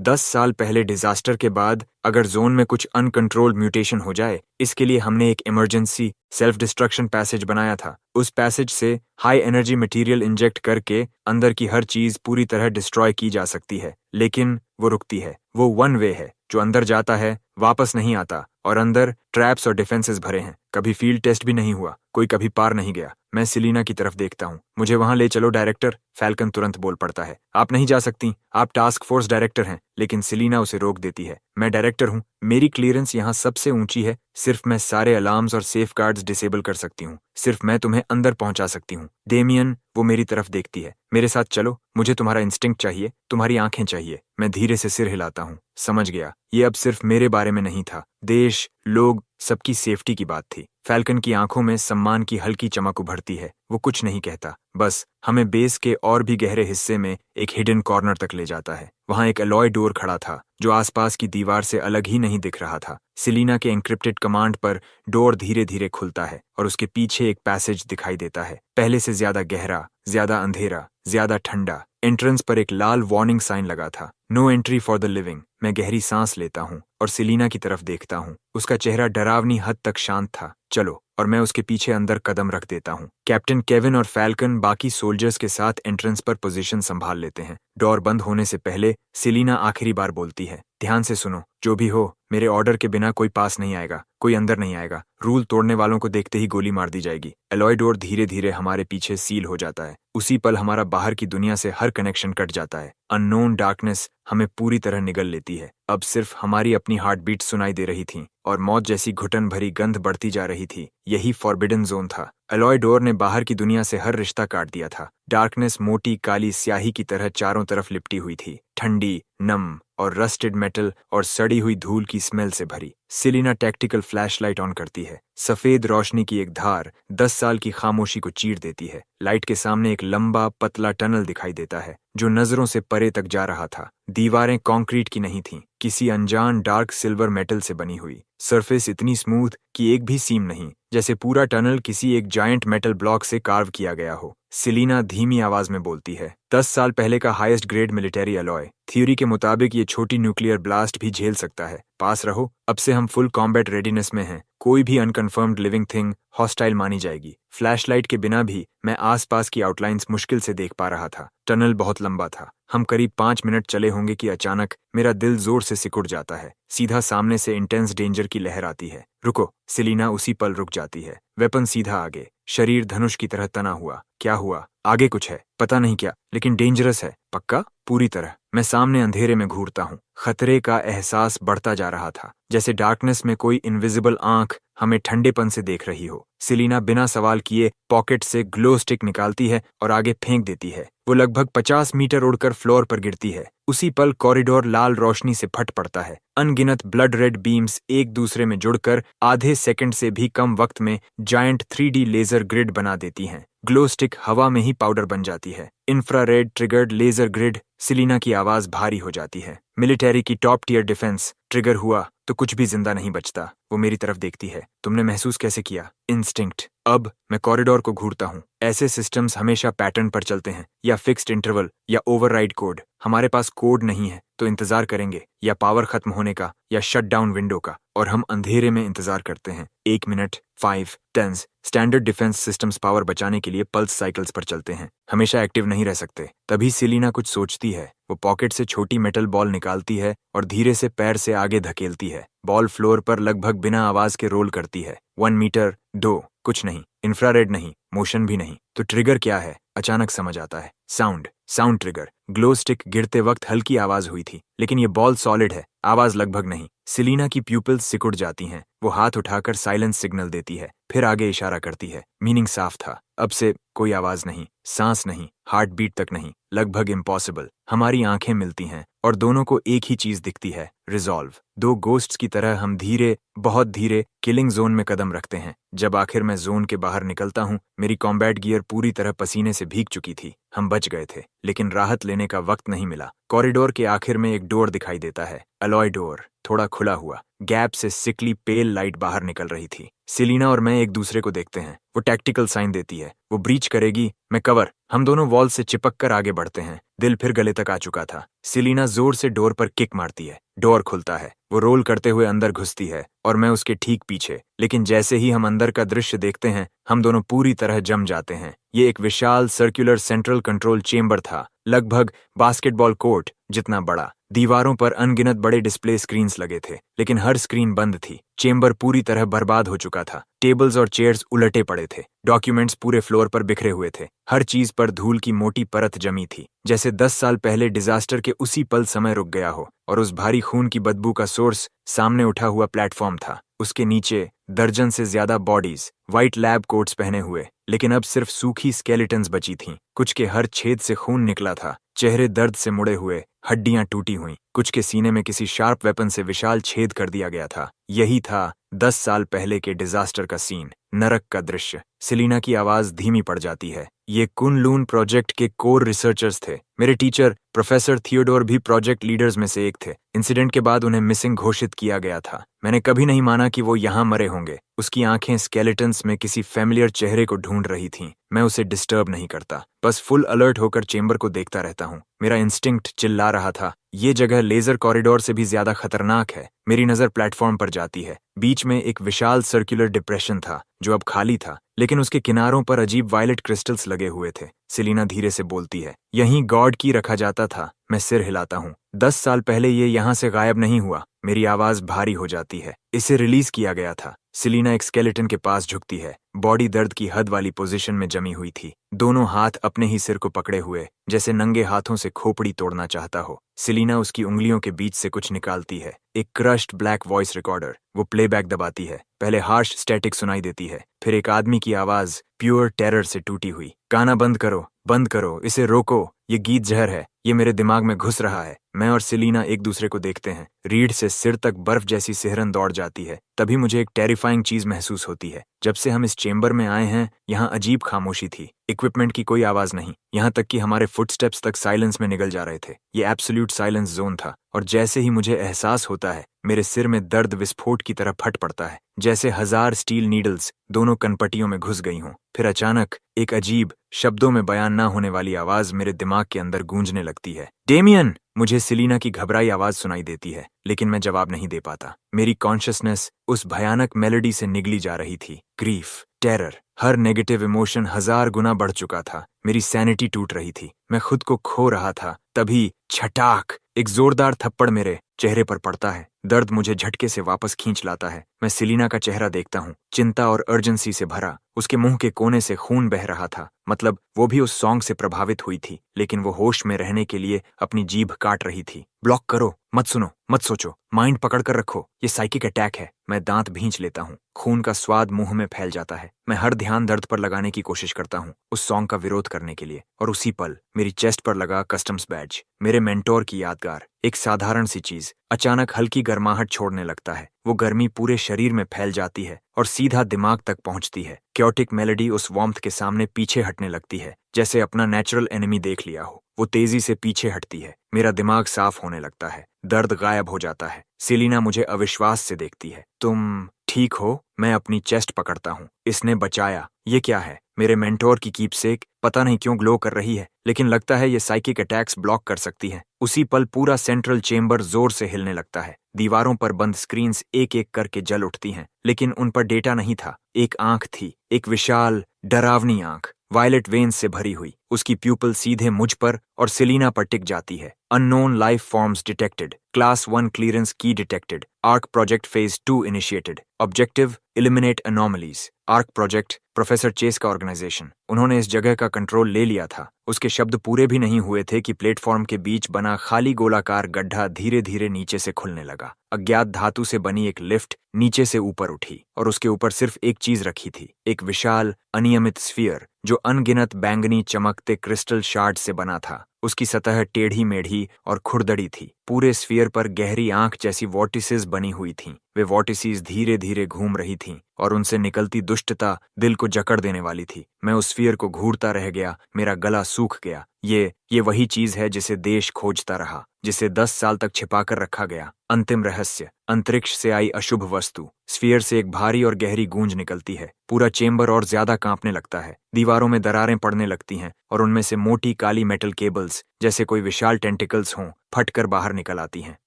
10 साल पहले डिजास्टर के बाद अगर जोन में कुछ अनकंट्रोल्ड म्यूटेशन हो जाए, इसके लिए हमने एक इमरजेंसी सेल्फ डिस्ट्रक्शन पैसेज बनाया था। उस पैसेज से हाई एनर्जी मटेरियल इंजेक्ट करके अंदर की हर चीज पूरी तरह डिस्ट्रॉय की जा सकती है, लेकिन वो रुकती है। वो वन वे है, जो अंदर जाता है वापस नहीं आता और अंदर ट्रैप्स और डिफेंसेस भरे हैं। कभी फील्ड टेस्ट भी नहीं हुआ, कोई कभी पार नहीं गया। मैं सिलीना की तरफ देखता हूँ। मुझे वहां ले चलो डायरेक्टर, फैल्कन तुरंत बोल पड़ता है। आप नहीं जा सकती, आप टास्क फोर्स डायरेक्टर हैं। लेकिन सिलीना उसे रोक देती है। मैं डायरेक्टर हूँ, मेरी क्लियरेंस यहाँ सबसे ऊंची है। सिर्फ मैं सारे अलार्म्स और सेफ गार्ड्स डिसेबल कर सकती हूँ। सिर्फ मैं तुम्हें अंदर पहुंचा सकती हूँ। डेमियन, वो मेरी तरफ देखती है। मेरे साथ चलो, मुझे तुम्हारा इंस्टिंक्ट चाहिए, तुम्हारी आंखें चाहिए। मैं धीरे से सिर हिलाता हूँ। समझ गया, ये अब सिर्फ मेरे बारे में नहीं था, देश, लोग, सबकी सेफ्टी की बात थी। फैल्कन की आंखों में सम्मान की हल्की चमक उभरती है। वो कुछ नहीं कहता, बस हमें बेस के और भी गहरे हिस्से में एक हिडन कॉर्नर तक ले जाता है। वहां एक अलॉय डोर खड़ा था जो आसपास की दीवार से अलग ही नहीं दिख रहा था। सिलीना के एन्क्रिप्टेड कमांड पर डोर धीरे धीरे खुलता है और उसके पीछे एक पैसेज दिखाई देता है, पहले से ज्यादा गहरा, ज्यादा अंधेरा, ज्यादा ठंडा। एंट्रेंस पर एक लाल वार्निंग साइन लगा था, no entry for the living. मैं गहरी सांस लेता हूँ और सिलीना की तरफ देखता हूँ। उसका चेहरा डरावनी हद तक शांत था। चलो, और मैं उसके पीछे अंदर कदम रख देता हूँ। कैप्टन केविन और फैल्कन बाकी सोल्जर्स के साथ एंट्रेंस पर पोजीशन संभाल लेते हैं। डोर बंद होने से पहले सिलीना आखिरी बार बोलती है, ध्यान से सुनो, जो भी हो, मेरे ऑर्डर के बिना कोई पास नहीं आएगा, कोई अंदर नहीं आएगा। रूल तोड़ने वालों को देखते ही गोली मार दी जाएगी। एलॉय डोर धीरे धीरे हमारे पीछे सील हो जाता है। उसी पल हमारा बाहर की दुनिया से हर कनेक्शन कट जाता है। अननोन डार्कनेस हमें पूरी तरह निगल लेती है। अब सिर्फ हमारी अपनी हार्ट बीट सुनाई दे रही थी और मौत जैसी घुटन भरी गंध बढ़ती जा रही थी। यही फॉरबिडन जोन था। एलॉय डोर ने बाहर की दुनिया से हर रिश्ता काट दिया था। डार्कनेस मोटी काली स्याही की तरह चारों तरफ लिपटी हुई थी, ठंडी, नम और रस्टेड मेटल और सड़ी हुई धूल की स्मेल से भरी। सिलीना टैक्टिकल फ्लैशलाइट ऑन करती है। सफेद रोशनी की एक धार 10 साल की खामोशी को चीर देती है। लाइट के सामने एक लंबा पतला टनल दिखाई देता है जो नजरों से परे तक जा रहा था। दीवारें कंक्रीट की नहीं थीं, किसी अनजान डार्क सिल्वर मेटल से बनी हुई। सरफेस इतनी स्मूथ कि एक भी सीम नहीं, जैसे पूरा टनल किसी एक जायंट मेटल ब्लॉक से कार्व किया गया हो। सिलीना धीमी आवाज में बोलती है, 10 साल पहले का highest grade military alloy. Theory के मुताबिक ये छोटी न्यूक्लियर ब्लास्ट भी झेल सकता है। पास रहो, अब से हम फुल कॉम्बैट रेडीनेस में हैं। कोई भी अनकन्फर्म्ड लिविंग थिंग हॉस्टाइल मानी जाएगी। फ्लैशलाइट के बिना भी मैं आसपास की आउटलाइंस मुश्किल से देख पा रहा था। टनल बहुत लंबा था। हम करीब 5 मिनट चले होंगे कि अचानक मेरा दिल जोर से सिकुड़ जाता है। सीधा सामने से इंटेंस डेंजर की लहर आती है। रुको, सिलीना उसी पल रुक जाती है। वेपन सीधा आगे, शरीर धनुष की तरह तना हुआ। क्या हुआ? आगे कुछ है, पता नहीं क्या, लेकिन डेंजरस है। पक्का? पूरी तरह। मैं सामने अंधेरे में घूरता हूँ। खतरे का एहसास बढ़ता जा रहा था, जैसे डार्कनेस में कोई इनविजिबल आंख हमें ठंडेपन से देख रही हो। सिलीना बिना सवाल किए पॉकेट से ग्लो स्टिक निकालती है और आगे फेंक देती है। वो लगभग 50 मीटर उड़कर फ्लोर पर गिरती है। उसी पल कॉरिडोर लाल रोशनी से फट पड़ता है। अनगिनत ब्लड रेड बीम्स एक दूसरे में जुड़कर आधे सेकंड से भी कम वक्त में जायंट 3D लेजर ग्रिड बना देती हैं। ग्लो स्टिक हवा में ही पाउडर बन जाती है। Infrared triggered laser grid. Selina की आवाज भारी हो जाती है। मिलिट्री की टॉप टियर डिफेंस। ट्रिगर हुआ तो कुछ भी जिंदा नहीं बचता। वो मेरी तरफ देखती है। तुमने महसूस कैसे किया? इंस्टिंक्ट। अब मैं कॉरिडोर को घूरता हूँ। ऐसे सिस्टम्स हमेशा पैटर्न पर चलते हैं, या फिक्स्ड इंटरवल या ओवरराइड कोड। हमारे पास कोड नहीं है तो इंतजार करेंगे, या पावर खत्म होने का या शट डाउन विंडो का। और हम अंधेरे में इंतजार करते हैं। 1 minute, 5, 10। Standard defence systems power बचाने के लिए पल्स साइकिल्स पर चलते हैं, हमेशा एक्टिव नहीं रह सकते। तभी सिलीना कुछ सोचती है। वो पॉकेट से छोटी मेटल बॉल निकालती है और धीरे से पैर से आगे धकेलती है। बॉल फ्लोर पर लगभग बिना आवाज के रोल करती है। 1 मीटर, 2, कुछ नहीं। इंफ्रारेड नहीं, मोशन भी नहीं। तो ट्रिगर क्या है? अचानक समझ आता है। Sound trigger. ग्लो स्टिक गिरते वक्त हल्की आवाज हुई थी, लेकिन ये बॉल सॉलिड है, आवाज लगभग नहीं। सिलीना की प्यूपिल्स सिकुड़ जाती हैं। वो हाथ उठाकर साइलेंस सिग्नल देती है, फिर आगे इशारा करती है। मीनिंग साफ था। अब से कोई आवाज नहीं, सांस नहीं, हार्ट बीट तक नहीं। लगभग इम्पॉसिबल। हमारी आंखें मिलती हैं और दोनों को एक ही चीज दिखती है, रिजॉल्व। 2 गोस्ट्स की तरह हम धीरे, बहुत धीरे किलिंग जोन में कदम रखते हैं। जब आखिर मैं जोन के बाहर निकलता हूँ, मेरी कॉम्बैट गियर पूरी तरह पसीने से भीग चुकी थी। हम बच गए थे, लेकिन राहत लेने का वक्त नहीं मिला। कॉरिडोर के आखिर में एक डोर दिखाई देता है, अलॉय डोर, थोड़ा खुला हुआ। गैप से सिकली पेल लाइट बाहर निकल रही थी। सिलीना और मैं एक दूसरे को देखते हैं। वो टैक्टिकल साइन देती है। वो ब्रीच करेगी, मैं कवर। हम दोनों वॉल से चिपक कर आगे बढ़ते हैं। दिल फिर गले तक आ चुका था। सिलीना जोर से डोर पर किक मारती है। डोर खुलता है। वो रोल करते हुए अंदर घुसती है और मैं उसके ठीक पीछे। लेकिन जैसे ही हम अंदर का दृश्य देखते हैं, हम दोनों पूरी तरह जम जाते हैं। ये एक विशाल सर्कुलर सेंट्रल कंट्रोल चेंबर था, लगभग बास्केटबॉल कोर्ट जितना बड़ा। दीवारों पर अनगिनत बड़े डिस्प्ले स्क्रीन्स लगे थे, लेकिन हर स्क्रीन बंद थी। चेंबर पूरी तरह बर्बाद हो चुका था। टेबल्स और चेयर्स उलटे पड़े थे। डॉक्यूमेंट्स पूरे फ्लोर पर बिखरे हुए थे। हर चीज पर धूल की मोटी परत जमी थी, जैसे 10 साल पहले डिजास्टर के उसी पल समय रुक गया हो। और उस भारी खून की बदबू का सोर्स सामने उठा हुआ प्लेटफॉर्म था। उसके नीचे दर्जन से ज्यादा बॉडीज, व्हाइट लैब कोट्स पहने हुए, लेकिन अब सिर्फ सूखी स्केलेटन्स बची थीं। कुछ के हर छेद से खून निकला था, चेहरे दर्द से मुड़े हुए, हड्डियां टूटी हुई। कुछ के सीने में किसी शार्प वेपन से विशाल छेद कर दिया गया था। यही था 10 साल पहले के डिजास्टर का सीन, नरक का दृश्य। सेलिना की आवाज धीमी पड़ जाती है। ये कुन-लून प्रोजेक्ट के कोर रिसर्चर्स थे। मेरे टीचर प्रोफेसर थियोडोर भी प्रोजेक्ट लीडर्स में से एक थे। इंसिडेंट के बाद उन्हें मिसिंग घोषित किया गया था। मैंने कभी नहीं माना कि वो यहाँ मरे होंगे। उसकी आंखें स्केलेटन्स में किसी फैमिलियर चेहरे को ढूंढ रही थीं। मैं उसे डिस्टर्ब नहीं करता, बस फुल अलर्ट होकर चेंबर को देखता रहता हूँ। मेरा इंस्टिंक्ट चिल्ला रहा था, ये जगह लेजर कॉरिडोर से भी ज्यादा खतरनाक है। मेरी नजर प्लेटफॉर्म पर जाती है। बीच में एक विशाल सर्कुलर डिप्रेशन था, जो अब खाली था, लेकिन उसके किनारों पर अजीब वायलेट क्रिस्टल्स लगे हुए थे। सेलिना धीरे से बोलती है, यहीं गॉड की रखा जाता था। मैं सिर हिलाता हूँ। 10 साल पहले ये यहाँ से गायब नहीं हुआ। मेरी आवाज भारी हो जाती है। इसे रिलीज किया गया था। सेलिना एक स्केलेटन के पास झुकती है। बॉडी दर्द की हद वाली पोजीशन में जमी हुई थी, दोनों हाथ अपने ही सिर को पकड़े हुए, जैसे नंगे हाथों से खोपड़ी तोड़ना चाहता हो। सेलिना उसकी उंगलियों के बीच से कुछ निकालती है, एक क्रश्ड ब्लैक वॉइस रिकॉर्डर। वो प्लेबैक दबाती है। पहले हार्श स्टैटिक सुनाई देती है, फिर एक आदमी की आवाज प्योर टेरर से टूटी हुई। गाना बंद करो, बंद करो, इसे रोको, ये गीत जहर है, ये मेरे दिमाग में घुस रहा है। मैं और सेलिना एक दूसरे को देखते हैं। रीढ़ से सिर तक बर्फ जैसी सिहरन दौड़ जाती है। तभी मुझे एक टेरिफाइंग चीज महसूस होती है। जब से हम इस चेंबर में आए हैं, यहाँ अजीब खामोशी थी। इक्विपमेंट की कोई आवाज नहीं, यहाँ तक कि हमारे फुटस्टेप्स तक साइलेंस में निगल जा रहे थे। ये एब्सोल्यूट साइलेंस जोन था। और जैसे ही मुझे एहसास होता है, मेरे सिर में दर्द विस्फोट की तरह फट पड़ता है, जैसे 1000 स्टील नीडल्स दोनों कनपटियों में घुस गई हों। फिर अचानक एक अजीब, शब्दों में बयान ना होने वाली आवाज मेरे दिमाग के अंदर गूंजने लगती है, डेमियन! मुझे सेलिना की घबराई आवाज सुनाई देती है, लेकिन मैं जवाब नहीं दे पाता। मेरी कॉन्शियसनेस उस भयानक मेलोडी से निगली जा रही थी। ग्रीफ, टेरर, हर नेगेटिव इमोशन 1000 गुना बढ़ चुका था। मेरी सैनिटी टूट रही थी, मैं खुद को खो रहा था। तभी छटाक, एक जोरदार थप्पड़ मेरे चेहरे पर पड़ता है। दर्द मुझे झटके से वापस खींच लाता है। मैं सेलिना का चेहरा देखता हूँ, चिंता और अर्जेंसी से भरा। उसके मुंह के कोने से खून बह रहा था, मतलब वो भी उस सॉन्ग से प्रभावित हुई थी, लेकिन वो होश में रहने के लिए अपनी जीभ काट रही थी। ब्लॉक करो, मत सुनो, मत सोचो, माइंड पकड़ कर रखो, ये साइकिक अटैक है। मैं दांत भींच लेता हूँ। खून का स्वाद मुंह में फैल जाता है। मैं हर ध्यान दर्द पर लगाने की कोशिश करता हूँ, उस सॉन्ग का विरोध करने के लिए। और उसी पल मेरी चेस्ट पर लगा कस्टम्स बैज, मेरे मेंटोर की यादगार, एक साधारण सी चीज, अचानक हल्की गर्माहट छोड़ने लगता है। वो गर्मी पूरे शरीर में फैल जाती है और सीधा दिमाग तक पहुंचती है। क्योटिक मेलोडी उस वार्मथ के सामने पीछे हटने लगती है, जैसे अपना नेचुरल एनिमी देख लिया हो। वो तेजी से पीछे हटती है। मेरा दिमाग साफ होने लगता है। दर्द गायब हो जाता है। सेलिना मुझे अविश्वास से देखती है। तुम ठीक हो? मैं अपनी चेस्ट पकड़ता हूँ। इसने बचाया। ये क्या है? मेरे मेंटोर की कीपसेक पता नहीं क्यों ग्लो कर रही है, लेकिन लगता है ये साइकिक अटैक्स ब्लॉक कर सकती है। उसी पल पूरा सेंट्रल चेंबर जोर से हिलने लगता है। दीवारों पर बंद स्क्रीन्स एक एक करके जल उठती हैं, लेकिन उन पर डेटा नहीं था। एक आंख थी, एक विशाल, डरावनी आंख, वायलेट वेन्स से भरी हुई। उसकी प्यूपल सीधे मुझ पर और सेलिना पर टिक जाती है। Unknown life forms detected, class 1 clearance की detected, ark project phase 2 initiated, objective eliminate anomalies. Ark project professor Chase का ऑर्गेनाइजेशन। उन्होंने इस जगह का कंट्रोल ले लिया था। उसके शब्द पूरे भी नहीं हुए थे कि प्लेटफॉर्म के बीच बना खाली गोलाकार गड्ढा धीरे धीरे नीचे से खुलने लगा। अज्ञात धातु से बनी एक लिफ्ट नीचे से ऊपर उठी और उसके ऊपर सिर्फ एक चीज रखी थी, एक विशाल अनियमित स्फीयर जो अनगिनत बैंगनी चमकते क्रिस्टल शार्ड से बना था। उसकी सतह टेढ़ी मेढ़ी और खुरदड़ी थी। पूरे स्फीयर पर गहरी आंख जैसी वॉर्टिसेस बनी हुई थीं। वे वॉर्टिसेस धीरे धीरे घूम रही थीं और उनसे निकलती दुष्टता दिल को जकड़ देने वाली थी। मैं उस स्फीयर को घूरता रह गया, मेरा गला सूख गया। ये वही चीज है जिसे देश खोजता रहा, जिसे 10 साल तक छिपाकर रखा गया। अंतिम रहस्य, अंतरिक्ष से आई अशुभ वस्तु। स्फीयर से एक भारी और गहरी गूंज निकलती है। पूरा चेंबर और ज्यादा कांपने लगता है। दीवारों में दरारें पड़ने लगती हैं और उनमें से मोटी काली मेटल केबल्स, जैसे कोई विशाल टेंटिकल्स हों, फटकर बाहर निकल आती हैं।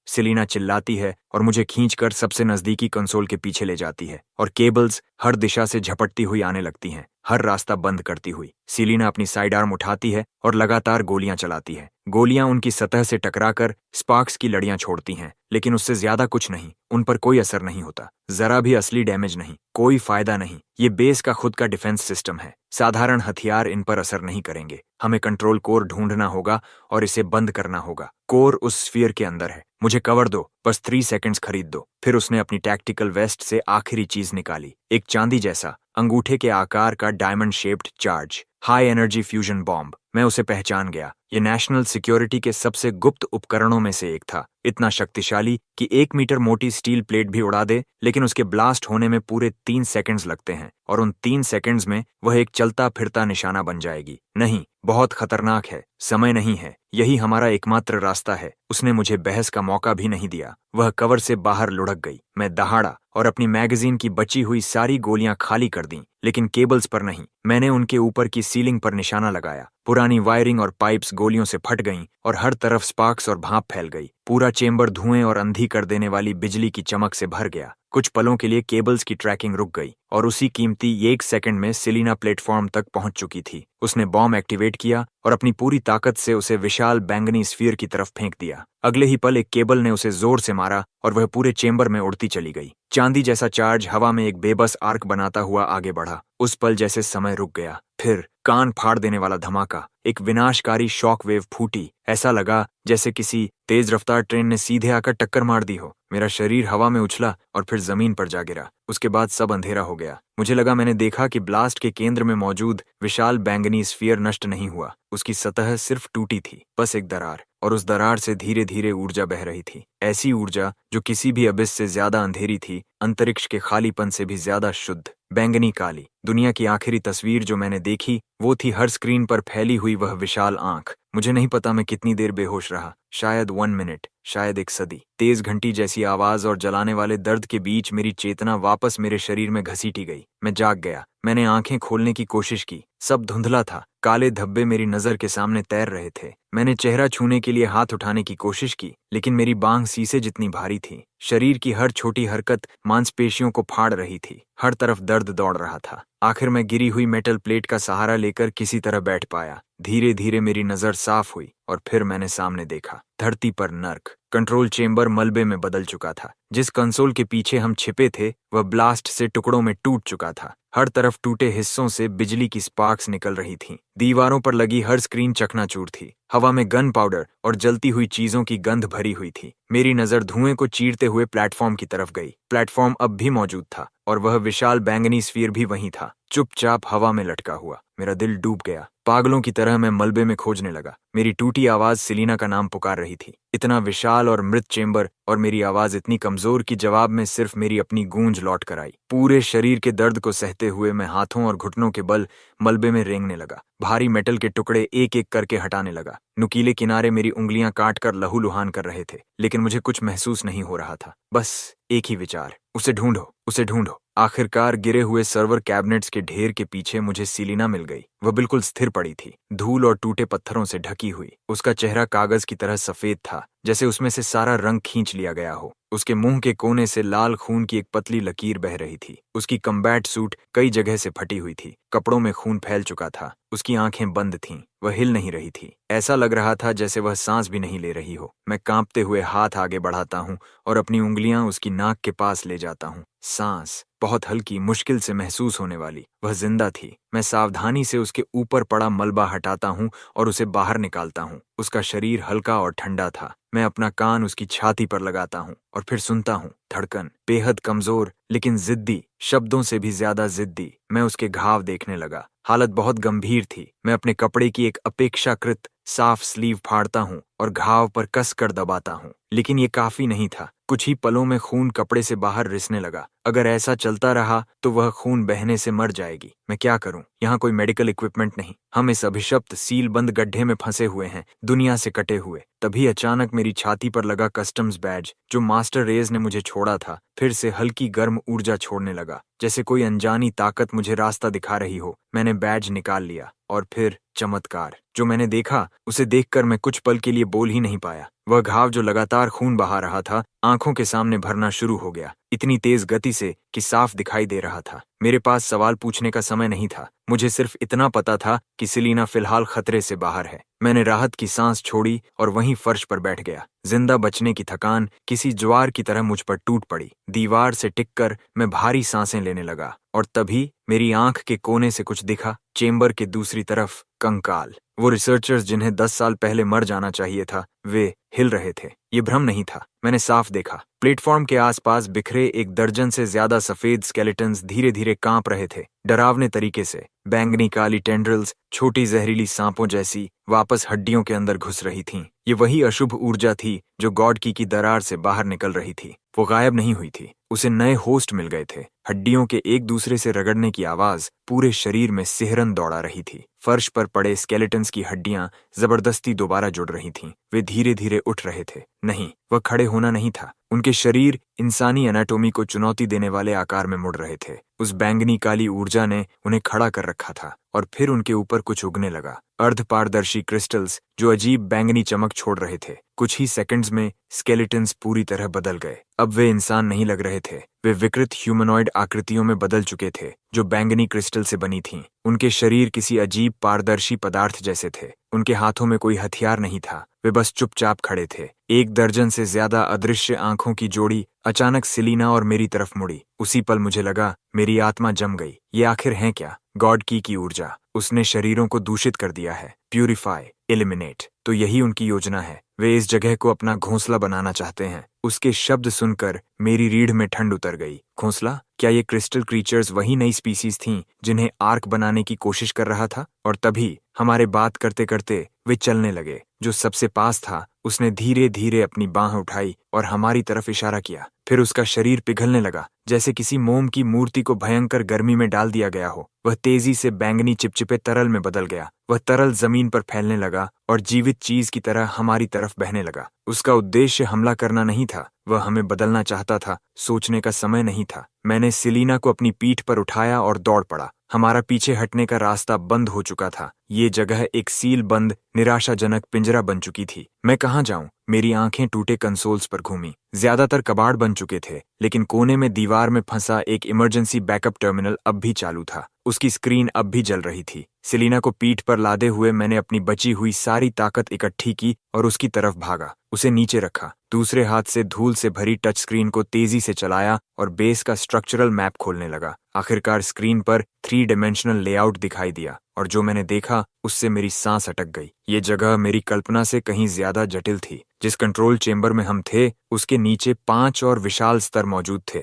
सेलिना चिल्लाती है और मुझे खींचकर सबसे नजदीकी कंसोल के पीछे ले जाती है और केबल्स हर दिशा से झपटती हुई आने लगती हैं, हर रास्ता बंद करती हुई। सेलिना अपनी साइड आर्म उठाती है और लगातार गोलियां चलाती है। गोलियां उनकी सतह से टकराकर स्पार्क्स की लड़ियां छोड़ती हैं, लेकिन उससे ज्यादा कुछ नहीं। उन पर कोई असर नहीं होता, जरा भी असली डैमेज नहीं, कोई फायदा नहीं। ये बेस का खुद का डिफेंस सिस्टम है। साधारण हथियार इन पर असर नहीं करेंगे। हमें कंट्रोल कोर ढूंढना होगा और इसे बंद करना होगा। कोर उस स्फीयर के अंदर है। मुझे कवर दो, बस 3 सेकंड्स खरीद दो। फिर उसने अपनी टैक्टिकल वेस्ट से आखिरी चीज निकाली, एक चांदी जैसा अंगूठे के आकार का diamond shaped charge, high energy fusion bomb. मैं उसे पहचान गया। ये नेशनल सिक्योरिटी के सबसे गुप्त उपकरणों में से एक था। इतना शक्तिशाली कि 1 मीटर मोटी स्टील प्लेट भी उड़ा दे, लेकिन उसके ब्लास्ट होने में पूरे 3 सेकंड्स लगते हैं और उन 3 सेकंड्स में वह एक चलता फिरता निशाना बन जाएगी। नहीं, बहुत खतरनाक है। समय नहीं है, यही हमारा एकमात्र रास्ता है। उसने मुझे बहस का मौका भी नहीं दिया। वह कवर से बाहर लुढ़क गई। मैं दहाड़ा और अपनी मैगजीन की बची हुई सारी गोलियां खाली कर दी, लेकिन केबल्स पर नहीं। मैंने उनके ऊपर की सीलिंग पर निशाना लगाया। पुरानी वायरिंग और पाइप्स गोलियों से फट गईं और हर तरफ स्पार्क्स और भाप फैल गई। पूरा चेंबर धुएं और अंधी कर देने वाली बिजली की चमक से भर गया। कुछ पलों के लिए केबल्स की ट्रैकिंग रुक गई और उसी कीमती 1 सेकंड में सेलिना प्लेटफॉर्म तक पहुंच चुकी थी। उसने बॉम्ब एक्टिवेट किया और अपनी पूरी ताकत से उसे विशाल बैंगनी स्फीयर की तरफ फेंक दिया। अगले ही पल एक केबल ने उसे जोर से मारा और वह पूरे चेंबर में उड़ती चली गई। चांदी जैसा चार्ज हवा में एक बेबस आर्क बनाता हुआ आगे बढ़ा। उस पल जैसे समय रुक गया। फिर कान फाड़ देने वाला धमाका, एक विनाशकारी शॉक वेव फूटी। ऐसा लगा जैसे किसी तेज रफ्तार ट्रेन ने सीधे आकर टक्कर मार दी हो। मेरा शरीर हवा में उछला और फिर जमीन पर जा गिरा। उसके बाद सब अंधेरा हो गया। मुझे लगा मैंने देखा कि ब्लास्ट के केंद्र में मौजूद विशाल बैंगनी स्फीयर नष्ट नहीं हुआ। उसकी सतह सिर्फ टूटी थी, बस एक दरार, और उस दरार से धीरे धीरे ऊर्जा बह रही थी। ऐसी ऊर्जा जो किसी भी अबिस से ज्यादा अंधेरी थी, अंतरिक्ष के खालीपन से भी ज्यादा शुद्ध, बैंगनी काली। दुनिया की आखिरी तस्वीर जो मैंने देखी वो थी हर स्क्रीन पर फैली हुई वह विशाल आंख। मुझे नहीं पता मैं कितनी देर बेहोश रहा, शायद 1 मिनट, शायद एक सदी। तेज घंटी जैसी आवाज और जलाने वाले दर्द के बीच मेरी चेतना वापस मेरे शरीर में घसीटी गई। मैं जाग गया। मैंने आंखें खोलने की कोशिश की। सब धुंधला था। काले धब्बे मेरी नजर के सामने तैर रहे थे। मैंने चेहरा छूने के लिए हाथ उठाने की कोशिश की, लेकिन मेरी बांह शीशे जितनी भारी थी। शरीर की हर छोटी हरकत मांसपेशियों को फाड़ रही थी। हर तरफ दर्द दौड़ रहा था। आखिर मैं गिरी हुई मेटल प्लेट का सहारा लेकर किसी तरह बैठ पाया। धीरे धीरे मेरी नजर साफ हुई और फिर मैंने सामने देखा। धरती पर नर्क। कंट्रोल चेंबर मलबे में बदल चुका था। जिस कंसोल के पीछे हम छिपे थे वह ब्लास्ट से टुकड़ों में टूट चुका था। हर तरफ टूटे हिस्सों से बिजली की स्पार्क्स निकल रही थीं। दीवारों पर लगी हर स्क्रीन चकनाचूर थी। हवा में गन पाउडर और जलती हुई चीजों की गंध भरी हुई थी। मेरी नजर धुएं को चीरते हुए प्लेटफॉर्म की तरफ गई। प्लेटफॉर्म अब भी मौजूद था और वह विशाल बैंगनी स्फीयर भी वहीं था, चुपचाप हवा में लटका हुआ। मेरा दिल डूब गया। पागलों की तरह मैं मलबे में खोजने लगा। मेरी टूटी आवाज सेलिना का नाम पुकार रही थी। इतना विशाल और मृत चेंबर और मेरी आवाज इतनी कमजोर कि जवाब में सिर्फ मेरी अपनी गूंज लौट कर आई। पूरे शरीर के दर्द को सहते हुए मैं हाथों और घुटनों के बल मलबे में रेंगने लगा। भारी मेटल के टुकड़े एक एक करके हटाने लगा। नुकीले किनारे मेरी उंगलियां काटकर लहूलुहान कर रहे थे, लेकिन मुझे कुछ महसूस नहीं हो रहा था। बस एक ही विचार, उसे ढूंढो, उसे ढूंढो। आखिरकार गिरे हुए सर्वर कैबिनेट्स के ढेर के पीछे मुझे सेलिना मिल गई। वह बिल्कुल स्थिर पड़ी थी, धूल और टूटे पत्थरों से ढकी हुई। उसका चेहरा कागज की तरह सफेद था, जैसे उसमें से सारा रंग खींच लिया गया हो। उसके मुंह के कोने से लाल खून की एक पतली लकीर बह रही थी। उसकी कम्बैट सूट कई जगह से फटी हुई थी। कपड़ों में खून फैल चुका था। उसकी आंखें बंद थीं। वह हिल नहीं रही थी। ऐसा लग रहा था जैसे वह सांस भी नहीं ले रही हो। मैं कांपते हुए हाथ आगे बढ़ाता हूँ और अपनी उंगलियां उसकी नाक के पास ले जाता हूँ। सांस बहुत हल्की, मुश्किल से महसूस होने वाली। वह जिंदा थी। मैं सावधानी से उसके ऊपर पड़ा मलबा हटाता हूँ और उसे बाहर निकालता हूँ। उसका शरीर हल्का और ठंडा था। मैं अपना कान उसकी छाती पर लगाता हूँ और फिर सुनता हूँ। धड़कन बेहद कमजोर लेकिन जिद्दी, शब्दों से भी ज्यादा जिद्दी। मैं उसके घाव देखने लगा। हालत बहुत गंभीर थी। मैं अपने कपड़े की एक अपेक्षाकृत साफ स्लीव फाड़ता हूँ और घाव पर कस कर दबाता हूँ, लेकिन ये काफी नहीं था। कुछ ही पलों में खून कपड़े से बाहर रिसने लगा। अगर ऐसा चलता रहा तो वह खून बहने से मर जाएगी। मैं क्या करूं? यहाँ कोई मेडिकल इक्विपमेंट नहीं। हम इस अभिशप्त सील बंद गड्ढे में फंसे हुए हैं, दुनिया से कटे हुए। तभी अचानक मेरी छाती पर लगा कस्टम्स बैज, जो मास्टर रेज ने मुझे छोड़ा था, फिर से हल्की गर्म ऊर्जा छोड़ने लगा, जैसे कोई अनजानी ताकत मुझे रास्ता दिखा रही हो। मैंने बैज निकाल लिया और फिर चमत्कार। जो मैंने देखा उसे देखकर मैं कुछ पल के लिए बोल ही नहीं पाया। वह घाव जो लगातार खून बहा रहा था, आंखों के सामने भरना शुरू हो गया, इतनी तेज गति से कि साफ दिखाई दे रहा था। मेरे पास सवाल पूछने का समय नहीं था। मुझे सिर्फ इतना पता था कि सेलिना फिलहाल खतरे से बाहर है। मैंने राहत की सांस छोड़ी और वहीं फर्श पर बैठ गया। जिंदा बचने की थकान किसी ज्वार की तरह मुझ पर टूट पड़ी। दीवार से टिककर मैं भारी सांसें लेने लगा और तभी मेरी आंख के कोने से कुछ दिखा। चेंबर के दूसरी तरफ कंकाल। वो रिसर्चर्स जिन्हें 10 साल पहले मर जाना चाहिए था, वे हिल रहे थे। ये भ्रम नहीं था, मैंने साफ देखा। प्लेटफॉर्म के आसपास बिखरे 1 दर्जन से ज्यादा सफेद स्केलेटन्स धीरे धीरे कांप रहे थे, डरावने तरीके से। बैंगनी काली टेंड्रिल्स, छोटी जहरीली सांपों जैसी, वापस हड्डियों के अंदर घुस रही थीं। ये वही अशुभ ऊर्जा थी जो गॉड की दरार से बाहर निकल रही थी। वो गायब नहीं हुई थी, उसे नए होस्ट मिल गए थे। हड्डियों के एक दूसरे से रगड़ने की आवाज पूरे शरीर में सिहरन दौड़ा रही थी। फर्श पर पड़े स्केलेटन्स की हड्डियां जबरदस्ती दोबारा जुड़ रही थीं। वे धीरे धीरे उठ रहे थे। नहीं, वह खड़े होना नहीं था। उनके शरीर इंसानी एनाटॉमी को चुनौती देने वाले आकार में मुड़ रहे थे। उस बैंगनी काली ऊर्जा ने उन्हें खड़ा कर रखा था और फिर उनके ऊपर कुछ उगने लगा। अर्धपारदर्शी क्रिस्टल्स जो अजीब बैंगनी चमक छोड़ रहे थे। कुछ ही सेकंड्स में स्केलेटन्स पूरी तरह बदल गए। अब वे इंसान नहीं लग रहे थे। वे विकृत ह्यूमनॉइड आकृतियों में बदल चुके थे जो बैंगनी क्रिस्टल से बनी थीं। उनके शरीर किसी अजीब पारदर्शी पदार्थ जैसे थे। उनके हाथों में कोई हथियार नहीं था, वे बस चुपचाप खड़े थे। 1 दर्जन से ज्यादा अदृश्य आंखों की जोड़ी अचानक सेलिना और मेरी तरफ मुड़ी। उसी पल मुझे लगा मेरी आत्मा जम गई। ये आखिर है क्या? गॉड की ऊर्जा। उसने शरीरों को दूषित कर दिया है। Purify, eliminate. तो यही उनकी योजना है। वे इस जगह को अपना घोंसला बनाना चाहते हैं। उसके शब्द सुनकर मेरी रीढ़ में ठंड उतर गई। घोंसला? क्या ये क्रिस्टल क्रीचर्स वही नई स्पीसीज थीं जिन्हें आर्क बनाने की कोशिश कर रहा था? और तभी हमारे बात करते करते वे चलने लगे। जो सबसे पास था उसने धीरे धीरे अपनी बांह उठाई और हमारी तरफ इशारा किया। फिर उसका शरीर पिघलने लगा, जैसे किसी मोम की मूर्ति को भयंकर गर्मी में डाल दिया गया हो। वह तेजी से बैंगनी चिपचिपे तरल में बदल गया। वह तरल जमीन पर फैलने लगा और जीवित चीज की तरह हमारी तरफ बहने लगा। उसका उद्देश्य हमला करना नहीं था, वह हमें बदलना चाहता था। सोचने का समय नहीं था। मैंने सेलिना को अपनी पीठ पर उठाया और दौड़ पड़ा। हमारा पीछे हटने का रास्ता बंद हो चुका था। ये जगह एक सील बंद निराशाजनक पिंजरा बन चुकी थी। मैं कहाँ जाऊं? मेरी आंखें टूटे कंसोल्स पर घूमी। ज्यादातर कबाड़ बन चुके थे, लेकिन कोने में दीवार में फंसा एक इमरजेंसी बैकअप टर्मिनल अब भी चालू था। उसकी स्क्रीन अब भी जल रही थी। सेलिना को पीठ पर लादे हुए मैंने अपनी बची हुई सारी ताकत इकट्ठी की और उसकी तरफ भागा। उसे नीचे रखा, दूसरे हाथ से धूल से भरी टच स्क्रीन को तेजी से चलाया और बेस का स्ट्रक्चरल मैप खोलने लगा। आखिरकार स्क्रीन पर 3 डायमेंशनल लेआउट दिखाई दिया और जो मैंने देखा उससे मेरी सांस अटक गई। ये जगह मेरी कल्पना से कहीं ज्यादा जटिल थी। जिस कंट्रोल चेंबर में हम थे उसके नीचे 5 और विशाल स्तर मौजूद थे।